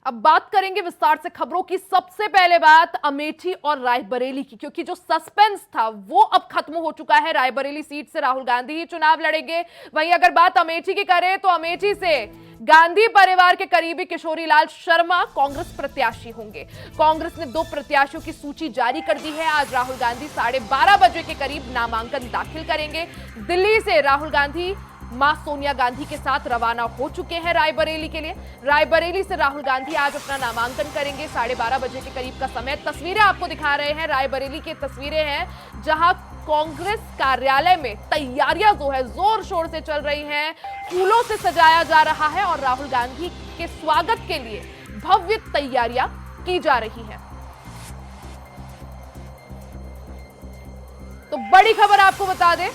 अब बात करेंगे विस्तार से खबरों की। सबसे पहले बात अमेठी और रायबरेली की, क्योंकि जो सस्पेंस था वो अब खत्म हो चुका है। रायबरेली सीट से राहुल गांधी ही चुनाव लड़ेंगे। वहीं अगर बात अमेठी की करें तो अमेठी से गांधी परिवार के करीबी किशोरी लाल शर्मा कांग्रेस प्रत्याशी होंगे। कांग्रेस ने 2 प्रत्याशियों की सूची जारी कर दी है। आज राहुल गांधी 12:30 बजे के करीब नामांकन दाखिल करेंगे। दिल्ली से राहुल गांधी मां सोनिया गांधी के साथ रवाना हो चुके हैं रायबरेली के लिए। रायबरेली से राहुल गांधी आज अपना नामांकन करेंगे। 12:30 बजे के करीब का समय। तस्वीरें आपको दिखा रहे हैं, रायबरेली की तस्वीरें हैं जहां कांग्रेस कार्यालय में तैयारियां जो है जोर शोर से चल रही हैं। फूलों से सजाया जा रहा है और राहुल गांधी के स्वागत के लिए भव्य तैयारियां की जा रही है। तो बड़ी खबर आपको बता दें,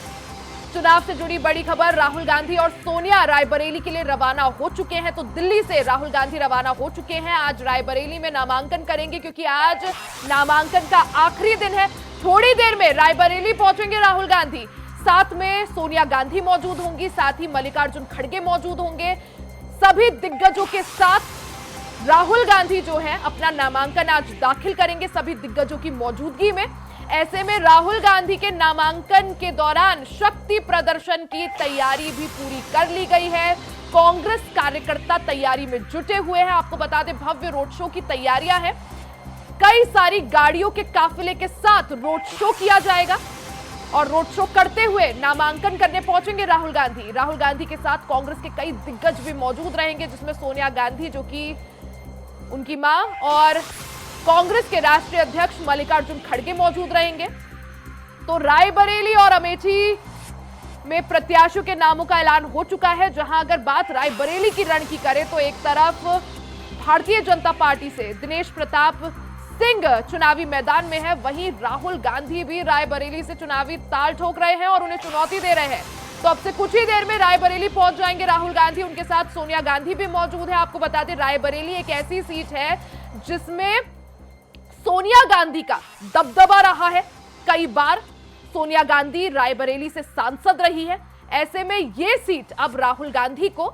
चुनाव से जुड़ी बड़ी खबर, राहुल गांधी और सोनिया रायबरेली के लिए रवाना हो चुके हैं। तो दिल्ली से राहुल गांधी रवाना हो चुके हैं। आज रायबरेली में नामांकन करेंगे, क्योंकि आज नामांकन का आखिरी दिन है। थोड़ी देर में रायबरेली पहुंचेंगे राहुल गांधी। साथ में सोनिया गांधी मौजूद होंगी, साथ ही मल्लिकार्जुन खड़गे मौजूद होंगे। सभी दिग्गजों के साथ राहुल गांधी जो है अपना नामांकन आज दाखिल करेंगे, सभी दिग्गजों की मौजूदगी में। ऐसे में राहुल गांधी के नामांकन के दौरान शक्ति प्रदर्शन की तैयारी भी पूरी कर ली गई है। कांग्रेस कार्यकर्ता तैयारी में जुटे हुए हैं। आपको बता दें, भव्य रोड शो की तैयारियां हैं। कई सारी गाड़ियों के काफिले के साथ रोड शो किया जाएगा और रोड शो करते हुए नामांकन करने पहुंचेंगे राहुल गांधी। राहुल गांधी के साथ कांग्रेस के कई दिग्गज भी मौजूद रहेंगे, जिसमें सोनिया गांधी जो कि उनकी मां और कांग्रेस के राष्ट्रीय अध्यक्ष मल्लिकार्जुन खड़गे मौजूद रहेंगे। तो रायबरेली और अमेठी में प्रत्याशियों के नामों का ऐलान हो चुका है। जहां अगर बात रायबरेली की रण की करें तो एक तरफ भारतीय जनता पार्टी से दिनेश प्रताप सिंह चुनावी मैदान में है, वहीं राहुल गांधी भी रायबरेली से चुनावी ताल ठोक रहे हैं और उन्हें चुनौती दे रहे हैं। तो अब से कुछ ही देर में रायबरेली पहुंच जाएंगे राहुल गांधी। उनके साथ सोनिया गांधी भी मौजूद है। आपको बता दें, रायबरेली एक ऐसी सीट है जिसमें सोनिया गांधी का दबदबा रहा है। कई बार सोनिया गांधी रायबरेली से सांसद रही है। ऐसे में यह सीट अब राहुल गांधी को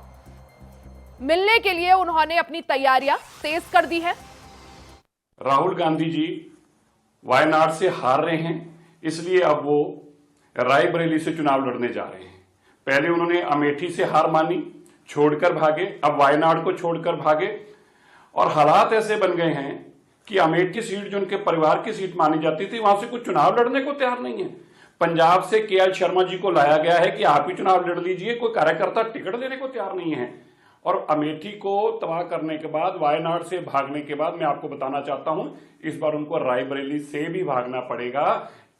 मिलने के लिए उन्होंने अपनी तैयारियां तेज कर दी है। राहुल गांधी जी वायनाड से हार रहे हैं, इसलिए अब वो रायबरेली से चुनाव लड़ने जा रहे हैं। पहले उन्होंने अमेठी से हार मानी, छोड़कर भागे, अब वायनाड को छोड़कर भागे और हालात ऐसे बन गए हैं कि अमेठी सीट जो उनके परिवार की सीट मानी जाती थी, वहां से कुछ चुनाव लड़ने को तैयार नहीं है। पंजाब से केएल शर्मा जी को लाया गया है कि आप ही चुनाव लड़ लीजिए, कोई कार्यकर्ता टिकट देने को तैयार नहीं है। और अमेठी को तबाह करने के बाद, वायनाड से भागने के बाद, मैं आपको बताना चाहता हूं, इस बार उनको रायबरेली से भी भागना पड़ेगा।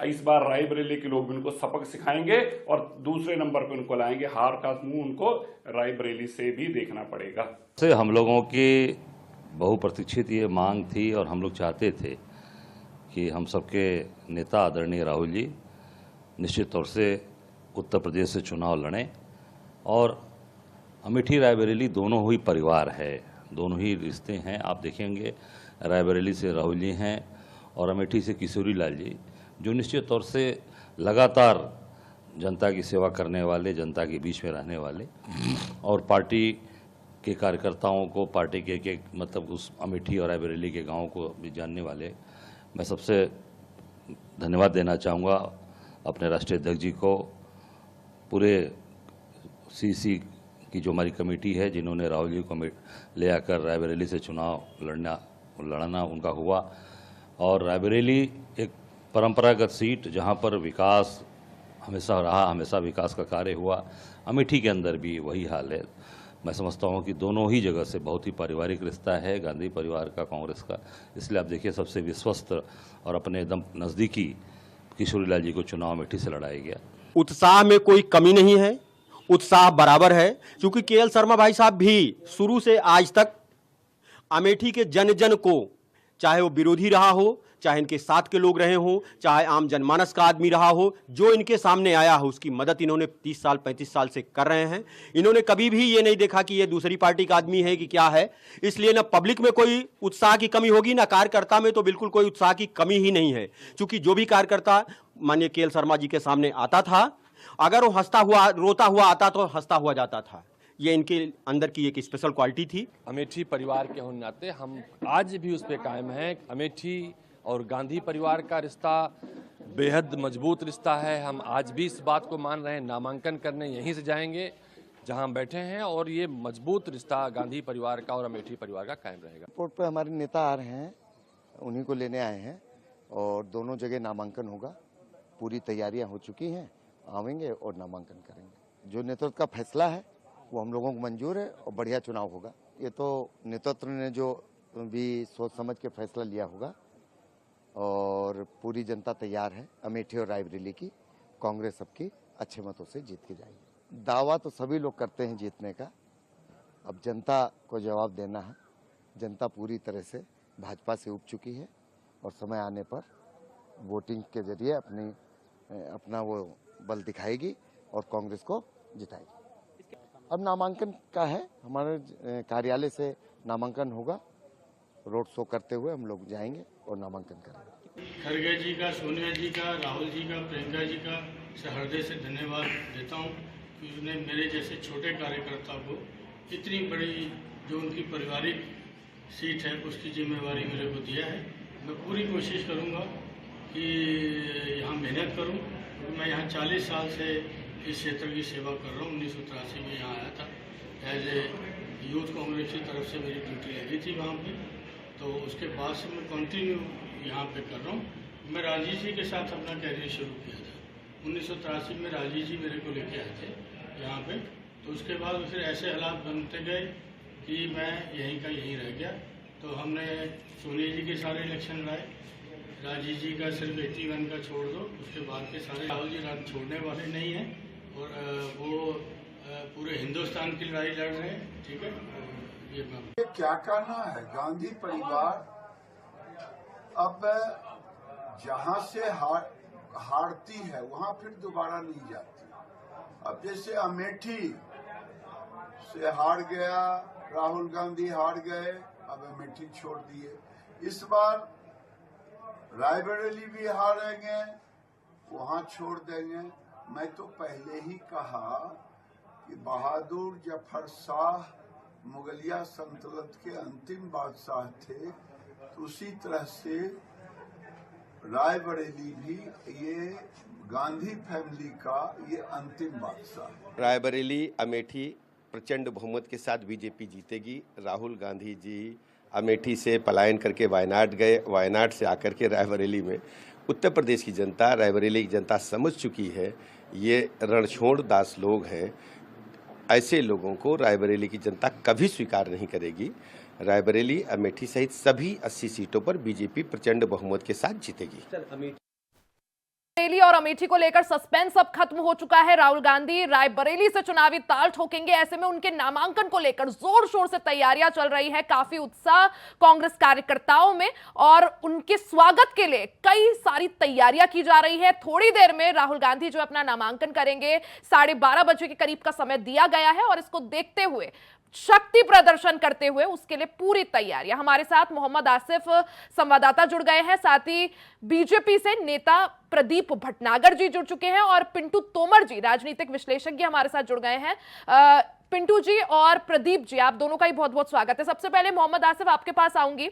इस बार रायबरेली के लोग भी उनको सबक सिखाएंगे और दूसरे नंबर पे उनको लाएंगे। हार का मुंह उनको रायबरेली से भी देखना पड़ेगा। हम लोगों की बहुप्रतीक्षित ये मांग थी और हम लोग चाहते थे कि हम सबके नेता आदरणीय राहुल जी निश्चित तौर से उत्तर प्रदेश से चुनाव लड़ें। और अमेठी रायबरेली दोनों ही परिवार है, दोनों ही रिश्ते हैं। आप देखेंगे रायबरेली से राहुल जी हैं और अमेठी से किशोरी लाल जी, जो निश्चित तौर से लगातार जनता की सेवा करने वाले, जनता के बीच में रहने वाले और पार्टी के कार्यकर्ताओं को, पार्टी के मतलब उस अमेठी और रायबरेली के गाँव को भी जानने वाले। मैं सबसे धन्यवाद देना चाहूँगा अपने राष्ट्रीय अध्यक्ष जी को, पूरे सीसी की जो हमारी कमेटी है, जिन्होंने राहुल जी को ले आकर रायबरेली से चुनाव लड़ना उनका हुआ। और रायबरेली एक परंपरागत सीट जहाँ पर विकास हमेशा रहा, हमेशा विकास का कार्य हुआ। अमेठी के अंदर भी वही हाल है। मैं समझता हूँ कि दोनों ही जगह से बहुत ही पारिवारिक रिश्ता है गांधी परिवार का, कांग्रेस का। इसलिए आप देखिए, सबसे विश्वस्त और अपने एकदम नज़दीकी किशोरी लाल जी को चुनाव अमेठी से लड़ाया गया। उत्साह में कोई कमी नहीं है, उत्साह बराबर है, क्योंकि केएल शर्मा भाई साहब भी शुरू से आज तक अमेठी के जन जन को, चाहे वो विरोधी रहा हो, चाहे इनके साथ के लोग रहे हों, चाहे आम जनमानस का आदमी रहा हो, जो इनके सामने आया हो उसकी मदद इन्होंने 30 साल 35 साल से कर रहे हैं। इन्होंने कभी भी ये नहीं देखा कि ये दूसरी पार्टी का आदमी है कि क्या है। इसलिए ना पब्लिक में कोई उत्साह की कमी होगी, ना कार्यकर्ता में तो बिल्कुल कोई उत्साह की कमी ही नहीं है। क्योंकि जो भी कार्यकर्ता माननीय केएल शर्मा जी के सामने आता था, अगर वो हंसता हुआ रोता हुआ आता तो हंसता हुआ जाता था। ये इनके अंदर की एक स्पेशल क्वालिटी थी। अमेठी परिवार के होने नाते हम आज भी उस पर कायम हैं। अमेठी और गांधी परिवार का रिश्ता बेहद मजबूत रिश्ता है। हम आज भी इस बात को मान रहे हैं। नामांकन करने यहीं से जाएंगे जहां हम बैठे हैं, और ये मजबूत रिश्ता गांधी परिवार का और अमेठी परिवार का कायम रहेगा। एयरपोर्ट पर हमारे नेता आ रहे हैं, उन्हीं को लेने आए हैं और दोनों जगह नामांकन होगा। पूरी तैयारियां हो चुकी हैं, आवेंगे और नामांकन करेंगे। जो नेतृत्व का फैसला है वो हम लोगों को मंजूर है और बढ़िया चुनाव होगा। ये तो नेतृत्व ने जो भी सोच समझ के फैसला लिया होगा, और पूरी जनता तैयार है। अमेठी और रायबरेली की कांग्रेस सबकी अच्छे मतों से जीत के जाएगी। दावा तो सभी लोग करते हैं जीतने का, अब जनता को जवाब देना है। जनता पूरी तरह से भाजपा से उब चुकी है और समय आने पर वोटिंग के जरिए अपना वो बल दिखाएगी और कांग्रेस को जिताएगी। अब नामांकन का है, हमारे कार्यालय से नामांकन होगा। रोड शो करते हुए हम लोग जाएंगे और नामांकन करेंगे। खड़गे जी का, सोनिया जी का, राहुल जी का, प्रियंका जी का हृदय से धन्यवाद देता हूँ कि उन्होंने मेरे जैसे छोटे कार्यकर्ता को इतनी बड़ी जो उनकी पारिवारिक सीट है उसकी जिम्मेवारी मेरे को दिया है। मैं पूरी कोशिश करूँगा कि यहाँ मेहनत करूँ। मैं यहाँ 40 साल से इस क्षेत्र की सेवा कर रहा हूँ। 1983 में यहाँ आया था एज ए यूथ कांग्रेस की तरफ से मेरी ड्यूटी लगी थी वहाँ पे, तो उसके बाद से मैं कंटिन्यू यहाँ पे कर रहा हूँ। मैं राजीव जी के साथ अपना कैरियर शुरू किया था 1983 में। राजीव जी मेरे को लेके आए थे यहाँ पे, तो उसके बाद फिर ऐसे हालात बनते गए कि मैं यहीं का यहीं रह गया। तो हमने सोनिया जी के सारे इलेक्शन लड़ाए, राजीव जी का सिर्फ 81 का छोड़ दो, उसके बाद के सारे। राहुल जी छोड़ने वाले नहीं हैं और वो पूरे हिंदुस्तान की लड़ाई लड़ रहे हैं। ठीक है, ये क्या करना है। गांधी परिवार अब जहां से हारती है वहां फिर दोबारा नहीं जाती। अब जैसे अमेठी से हार गया, राहुल गांधी हार गए, अब अमेठी छोड़ दिए। इस बार रायबरेली भी हारेंगे, वहां छोड़ देंगे। मैं तो पहले ही कहा कि बहादुर जफर शाह मुगलिया सल्तनत के अंतिम बादशाह थे, तो उसी तरह से रायबरेली भी ये गांधी फैमिली का ये अंतिम बादशाह है। रायबरेली अमेठी प्रचंड बहुमत के साथ बीजेपी जीतेगी। राहुल गांधी जी अमेठी से पलायन करके वायनाड गए, वायनाड से आकर के रायबरेली में उत्तर प्रदेश की जनता, रायबरेली की जनता समझ चुकी है ये रणछोड़ दास लोग हैं। ऐसे लोगों को रायबरेली की जनता कभी स्वीकार नहीं करेगी। रायबरेली, अमेठी सहित सभी 80 सीटों पर बीजेपी प्रचंड बहुमत के साथ जीतेगी। रायबरेली और अमेठी को लेकर सस्पेंस अब खत्म हो चुका है। राहुल गांधी रायबरेली से चुनावी ताल ठोकेंगे, ऐसे में उनके नामांकन को लेकर जोर शोर से तैयारियां चल रही है। काफी उत्साह कांग्रेस कार्यकर्ताओं में और उनके स्वागत के लिए कई सारी तैयारियां की जा रही है। थोड़ी देर में राहुल गांधी जो अपना नामांकन करेंगे, 12:30 बजे के करीब का समय दिया गया है और इसको देखते हुए, शक्ति प्रदर्शन करते हुए उसके लिए पूरी तैयारियां। हमारे साथ मोहम्मद आसिफ संवाददाता जुड़ गए हैं, साथ ही बीजेपी से नेता प्रदीप भटनागर जी जुड़ चुके हैं और पिंटू तोमर जी राजनीतिक विश्लेषज्ञ हमारे साथ जुड़ गए हैं। पिंटू जी और प्रदीप जी, आप दोनों का ही बहुत बहुत स्वागत है। सबसे पहले मोहम्मद आसिफ आपके पास आऊंगी।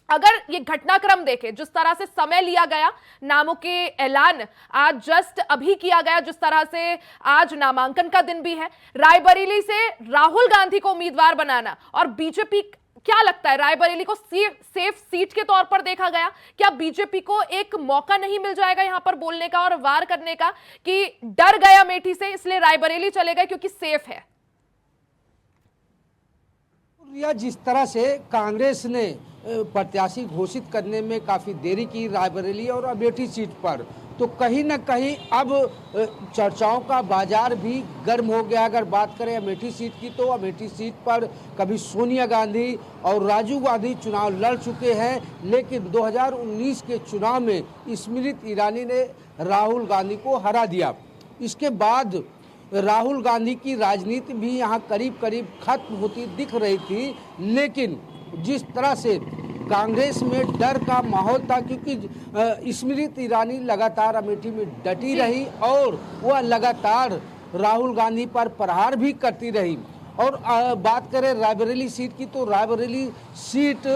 अगर ये घटनाक्रम देखें, जिस तरह से समय लिया गया, नामों के ऐलान आज जस्ट अभी किया गया, जिस तरह से आज नामांकन का दिन भी है, रायबरेली से राहुल गांधी को उम्मीदवार बनाना और बीजेपी, क्या लगता है रायबरेली को सेफ सीट के तौर पर देखा गया? क्या बीजेपी को एक मौका नहीं मिल जाएगा यहां पर बोलने का और वार करने का कि डर गया अमेठी से इसलिए रायबरेली चले गए क्योंकि सेफ है? या जिस तरह से कांग्रेस ने प्रत्याशी घोषित करने में काफ़ी देरी की रायबरेली और अमेठी सीट पर, तो कहीं न कहीं अब चर्चाओं का बाजार भी गर्म हो गया। अगर बात करें अमेठी सीट की, तो अमेठी सीट पर कभी सोनिया गांधी और राजीव गांधी चुनाव लड़ चुके हैं, लेकिन 2019 के चुनाव में स्मृति ईरानी ने राहुल गांधी को हरा दिया। इसके बाद राहुल गांधी की राजनीति भी यहाँ करीब करीब खत्म होती दिख रही थी, लेकिन जिस तरह से कांग्रेस में डर का माहौल था, क्योंकि स्मृति ईरानी लगातार अमेठी में डटी रही और वह लगातार राहुल गांधी पर प्रहार भी करती रही और बात करें रायबरेली सीट की, तो रायबरेली सीट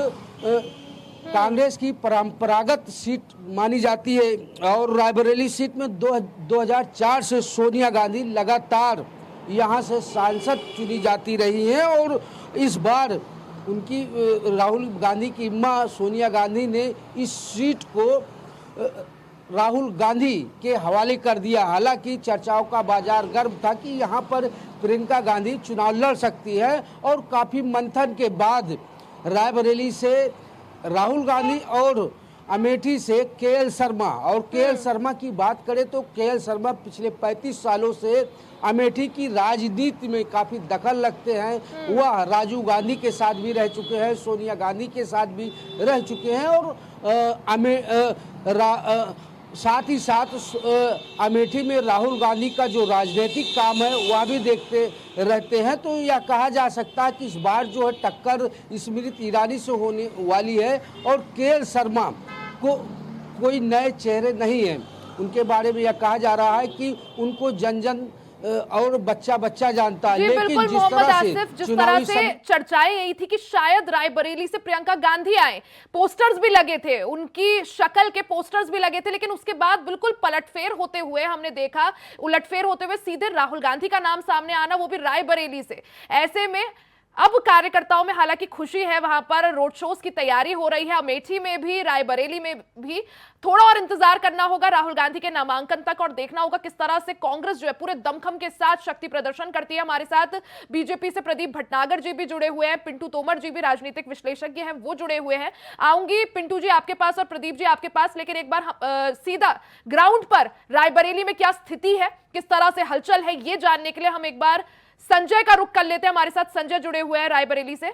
कांग्रेस की परंपरागत सीट मानी जाती है और रायबरेली सीट में 2004 से सोनिया गांधी लगातार यहाँ से सांसद चुनी जाती रही हैं और इस बार उनकी राहुल गांधी की मां सोनिया गांधी ने इस सीट को राहुल गांधी के हवाले कर दिया। हालांकि चर्चाओं का बाजार गर्म था कि यहाँ पर प्रियंका गांधी चुनाव लड़ सकती है और काफ़ी मंथन के बाद रायबरेली से राहुल गांधी और अमेठी से केएल शर्मा, और केएल शर्मा की बात करें तो केएल शर्मा पिछले 35 सालों से अमेठी की राजनीति में काफ़ी दखल रखते हैं। वह राजीव गांधी के साथ भी रह चुके हैं, सोनिया गांधी के साथ भी रह चुके हैं और साथ ही साथ अमेठी में राहुल गांधी का जो राजनीतिक काम है वह भी देखते रहते हैं। तो यह कहा जा सकता है कि इस बार जो है टक्कर स्मृति ईरानी से होने वाली है और केएल शर्मा को कोई नए चेहरे नहीं हैं। उनके बारे में यह कहा जा रहा है कि उनको जन जन और बच्चा बच्चा जानता है। लेकिन जिस तरह से चर्चाएं यही थी कि शायद रायबरेली से प्रियंका गांधी आए, पोस्टर्स भी लगे थे, उनकी शक्ल के पोस्टर्स भी लगे थे, लेकिन उसके बाद बिल्कुल पलटफेर होते हुए हमने देखा, उलटफेर होते हुए सीधे राहुल गांधी का नाम सामने आना, वो भी रायबरेली से। ऐसे में अब कार्यकर्ताओं में हालांकि खुशी है, वहां पर रोड शोज की तैयारी हो रही है, अमेठी में भी रायबरेली में भी। थोड़ा और इंतजार करना होगा राहुल गांधी के नामांकन तक और देखना होगा किस तरह से कांग्रेस जो है पूरे दमखम के साथ शक्ति प्रदर्शन करती है। हमारे साथ बीजेपी से प्रदीप भटनागर जी भी जुड़े हुए हैं, पिंटू तोमर जी भी राजनीतिक विश्लेषज्ञ हैं, वो जुड़े हुए हैं। आऊंगी पिंटू जी आपके पास और प्रदीप जी आपके पास, लेकिन एक बार सीधा ग्राउंड पर रायबरेली में क्या स्थिति है, किस तरह से हलचल है, ये जानने के लिए हम एक बार संजय का रुख कर लेते हैं। हमारे साथ संजय जुड़े हुए हैं रायबरेली से।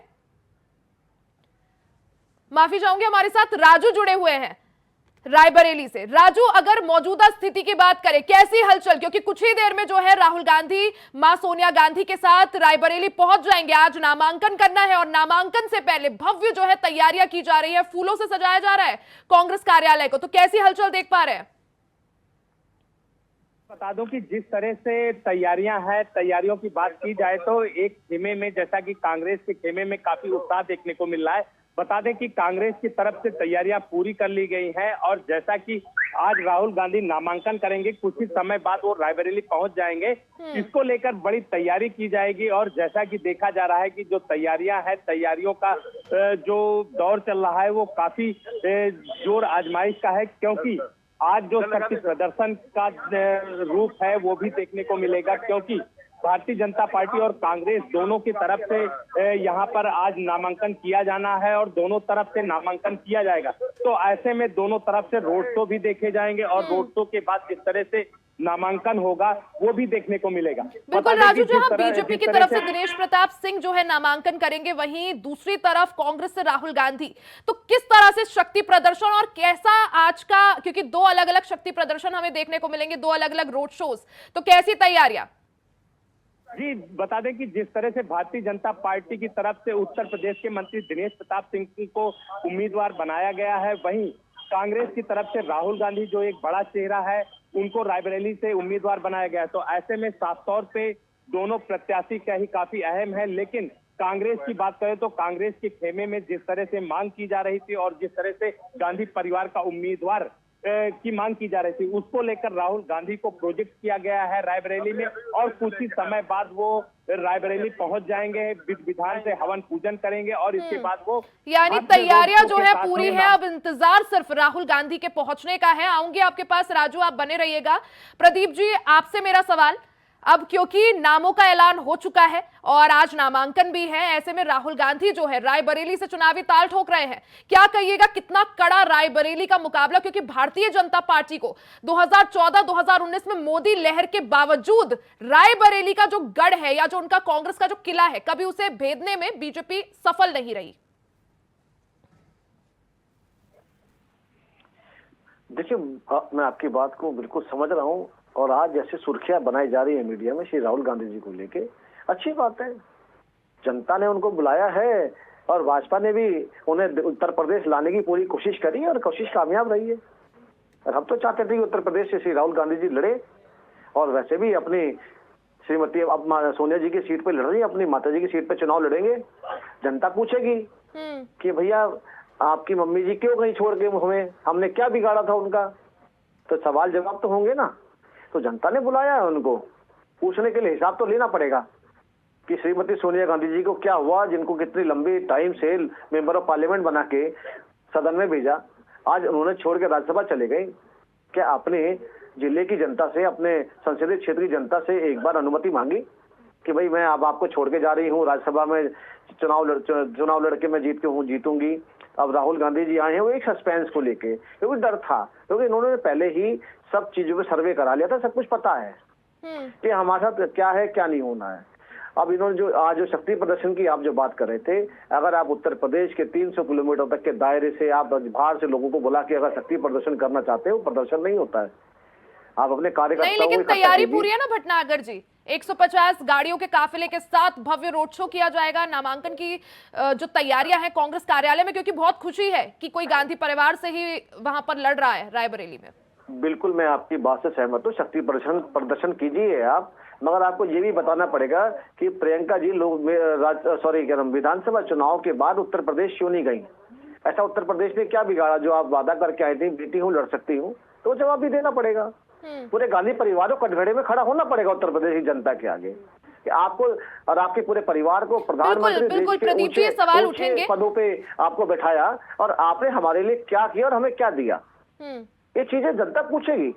माफी चाहूंगी, हमारे साथ राजू जुड़े हुए हैं रायबरेली से। राजू, अगर मौजूदा स्थिति की बात करें, कैसी हलचल, क्योंकि कुछ ही देर में जो है राहुल गांधी मां सोनिया गांधी के साथ रायबरेली पहुंच जाएंगे। आज नामांकन करना है और नामांकन से पहले भव्य जो है तैयारियां की जा रही है, फूलों से सजाया जा रहा है कांग्रेस कार्यालय को, तो कैसी हलचल देख पा रहे हैं? बता दूं कि जिस तरह से तैयारियां हैं, तैयारियों की बात की जाए तो एक खेमे में, जैसा कि कांग्रेस के खेमे में काफी उत्साह देखने को मिल रहा है। बता दें कि कांग्रेस की तरफ से तैयारियां पूरी कर ली गई हैं और जैसा कि आज राहुल गांधी नामांकन करेंगे, कुछ ही समय बाद वो रायबरेली पहुंच जाएंगे, इसको लेकर बड़ी तैयारी की जाएगी। और जैसा कि देखा जा रहा है कि जो तैयारियां हैं, तैयारियों का जो दौर चल रहा है वो काफी जोर आजमाइश का है, क्योंकि आज जो शक्ति प्रदर्शन का रूप है वो भी देखने को मिलेगा, क्योंकि भारतीय जनता पार्टी और कांग्रेस दोनों की तरफ से यहाँ पर आज नामांकन किया जाना है और दोनों तरफ से नामांकन किया जाएगा। तो ऐसे में दोनों तरफ से रोड शो भी देखे जाएंगे और रोड शो के बाद जिस तरह से नामांकन होगा वो भी देखने को मिलेगा। बिल्कुल राजू, जहां बीजेपी की तरफ से दिनेश प्रताप सिंह जो है नामांकन करेंगे, वहीं दूसरी तरफ कांग्रेस से राहुल गांधी, तो किस तरह से शक्ति प्रदर्शन और कैसा आज का, क्योंकि दो अलग अलग शक्ति प्रदर्शन हमें देखने को मिलेंगे, दो अलग अलग रोड शोज, तो कैसी तैयारियां? जी बता दें कि जिस तरह से भारतीय जनता पार्टी की तरफ से उत्तर प्रदेश के मंत्री दिनेश प्रताप सिंह को उम्मीदवार बनाया गया है, वहीं कांग्रेस की तरफ से राहुल गांधी जो एक बड़ा चेहरा है उनको रायबरेली से उम्मीदवार बनाया गया है। तो ऐसे में साफ तौर पे दोनों प्रत्याशी का ही काफी अहम है। लेकिन कांग्रेस की बात करें तो कांग्रेस के खेमे में जिस तरह से मांग की जा रही थी और जिस तरह से गांधी परिवार का उम्मीदवार की मांग की जा रही थी, उसको लेकर राहुल गांधी को प्रोजेक्ट किया गया है रायबरेली में और कुछ ही समय बाद वो रायबरेली पहुंच जाएंगे, विधान से हवन पूजन करेंगे और इसके बाद वो, यानी तैयारियां जो है पूरी है, अब इंतजार सिर्फ राहुल गांधी के पहुंचने का है। आऊंगी आपके पास राजू, आप बने रहिएगा। प्रदीप जी, आपसे मेरा सवाल, अब क्योंकि नामों का ऐलान हो चुका है और आज नामांकन भी है, ऐसे में राहुल गांधी जो है रायबरेली से चुनावी ताल ठोक रहे हैं, क्या कहिएगा कितना कड़ा रायबरेली का मुकाबला, क्योंकि भारतीय जनता पार्टी को 2014-2019 में मोदी लहर के बावजूद रायबरेली का जो गढ़ है या जो उनका कांग्रेस का जो किला है, कभी उसे भेदने में बीजेपी सफल नहीं रही। देखिए, मैं आपकी बात को बिल्कुल समझ रहा हूं और आज जैसे सुर्खियां बनाई जा रही है मीडिया में श्री राहुल गांधी जी को लेके, अच्छी बात है, जनता ने उनको बुलाया है और भाजपा ने भी उन्हें उत्तर प्रदेश लाने की पूरी कोशिश करी और कोशिश कामयाब रही है। और हम तो चाहते थे कि उत्तर प्रदेश से श्री राहुल गांधी जी लड़े और वैसे भी अपनी श्रीमती अब सोनिया जी की सीट पे लड़ रही है, अपनी माता जी की सीट पे चुनाव लड़ेंगे, जनता पूछेगी कि भैया आपकी मम्मी जी क्यों कहीं छोड़ के हमें, हमने क्या बिगाड़ा था उनका, तो सवाल जवाब तो होंगे ना। तो जनता ने बुलाया है उनको, पूछने के लिए हिसाब तो लेना पड़ेगा कि श्रीमती सोनिया गांधी जी को क्या हुआ, जिनको कितनी लंबी टाइम से मेंबर ऑफ पार्लियामेंट बना के सदन में भेजा, आज उन्होंने छोड़ के राज्यसभा चले गए। क्या अपने जिले की जनता से, अपने संसदीय क्षेत्र की जनता से एक बार अनुमति मांगी कि भाई मैं अब आपको छोड़ के जा रही हूँ, राज्यसभा में चुनाव लड़के मैं जीतूंगी। अब राहुल गांधी जी आए हैं वो एक सस्पेंस को लेके, क्योंकि डर था, क्योंकि इन्होंने पहले ही सब चीजों पे सर्वे करा लिया था, सब कुछ पता है कि हमारे साथ क्या है क्या नहीं होना है। अब इन्होंने आज जो शक्ति प्रदर्शन की आप जो बात कर रहे थे, अगर आप उत्तर प्रदेश के 300 किलोमीटर तक के दायरे से आप बाहर से लोगों को बुला के अगर शक्ति प्रदर्शन करना चाहते हो, प्रदर्शन नहीं होता है। आप अपने कार्यकर्ताओं नहीं, लेकिन तैयारी पूरी है ना भटनागर जी। 150 गाड़ियों के काफिले के साथ भव्य रोड शो किया जाएगा। नामांकन की जो तैयारियां हैं कांग्रेस कार्यालय में, क्योंकि बहुत खुशी है कि कोई गांधी परिवार से ही वहां पर लड़ रहा है रायबरेली में। बिल्कुल, मैं आपकी बात से सहमत हूँ, शक्ति प्रदर्शन कीजिए आप, मगर आपको ये भी बताना पड़ेगा कि प्रियंका जी विधानसभा चुनाव के बाद उत्तर प्रदेश क्यों नहीं गई। ऐसा उत्तर प्रदेश ने क्या बिगाड़ा जो आप वादा करके आई थी, बेटी हूँ लड़ सकती हूँ, तो जवाब भी देना पड़ेगा। पूरे गांधी परिवार को कटघरे में खड़ा होना पड़ेगा उत्तर प्रदेश की जनता के आगे कि आपको और आपके पूरे परिवार को प्रधानमंत्री देश के ऊंचे पदों पे आपको बैठाया और आपने हमारे लिए क्या किया और हमें क्या दिया, ये चीजें जनता पूछेगी।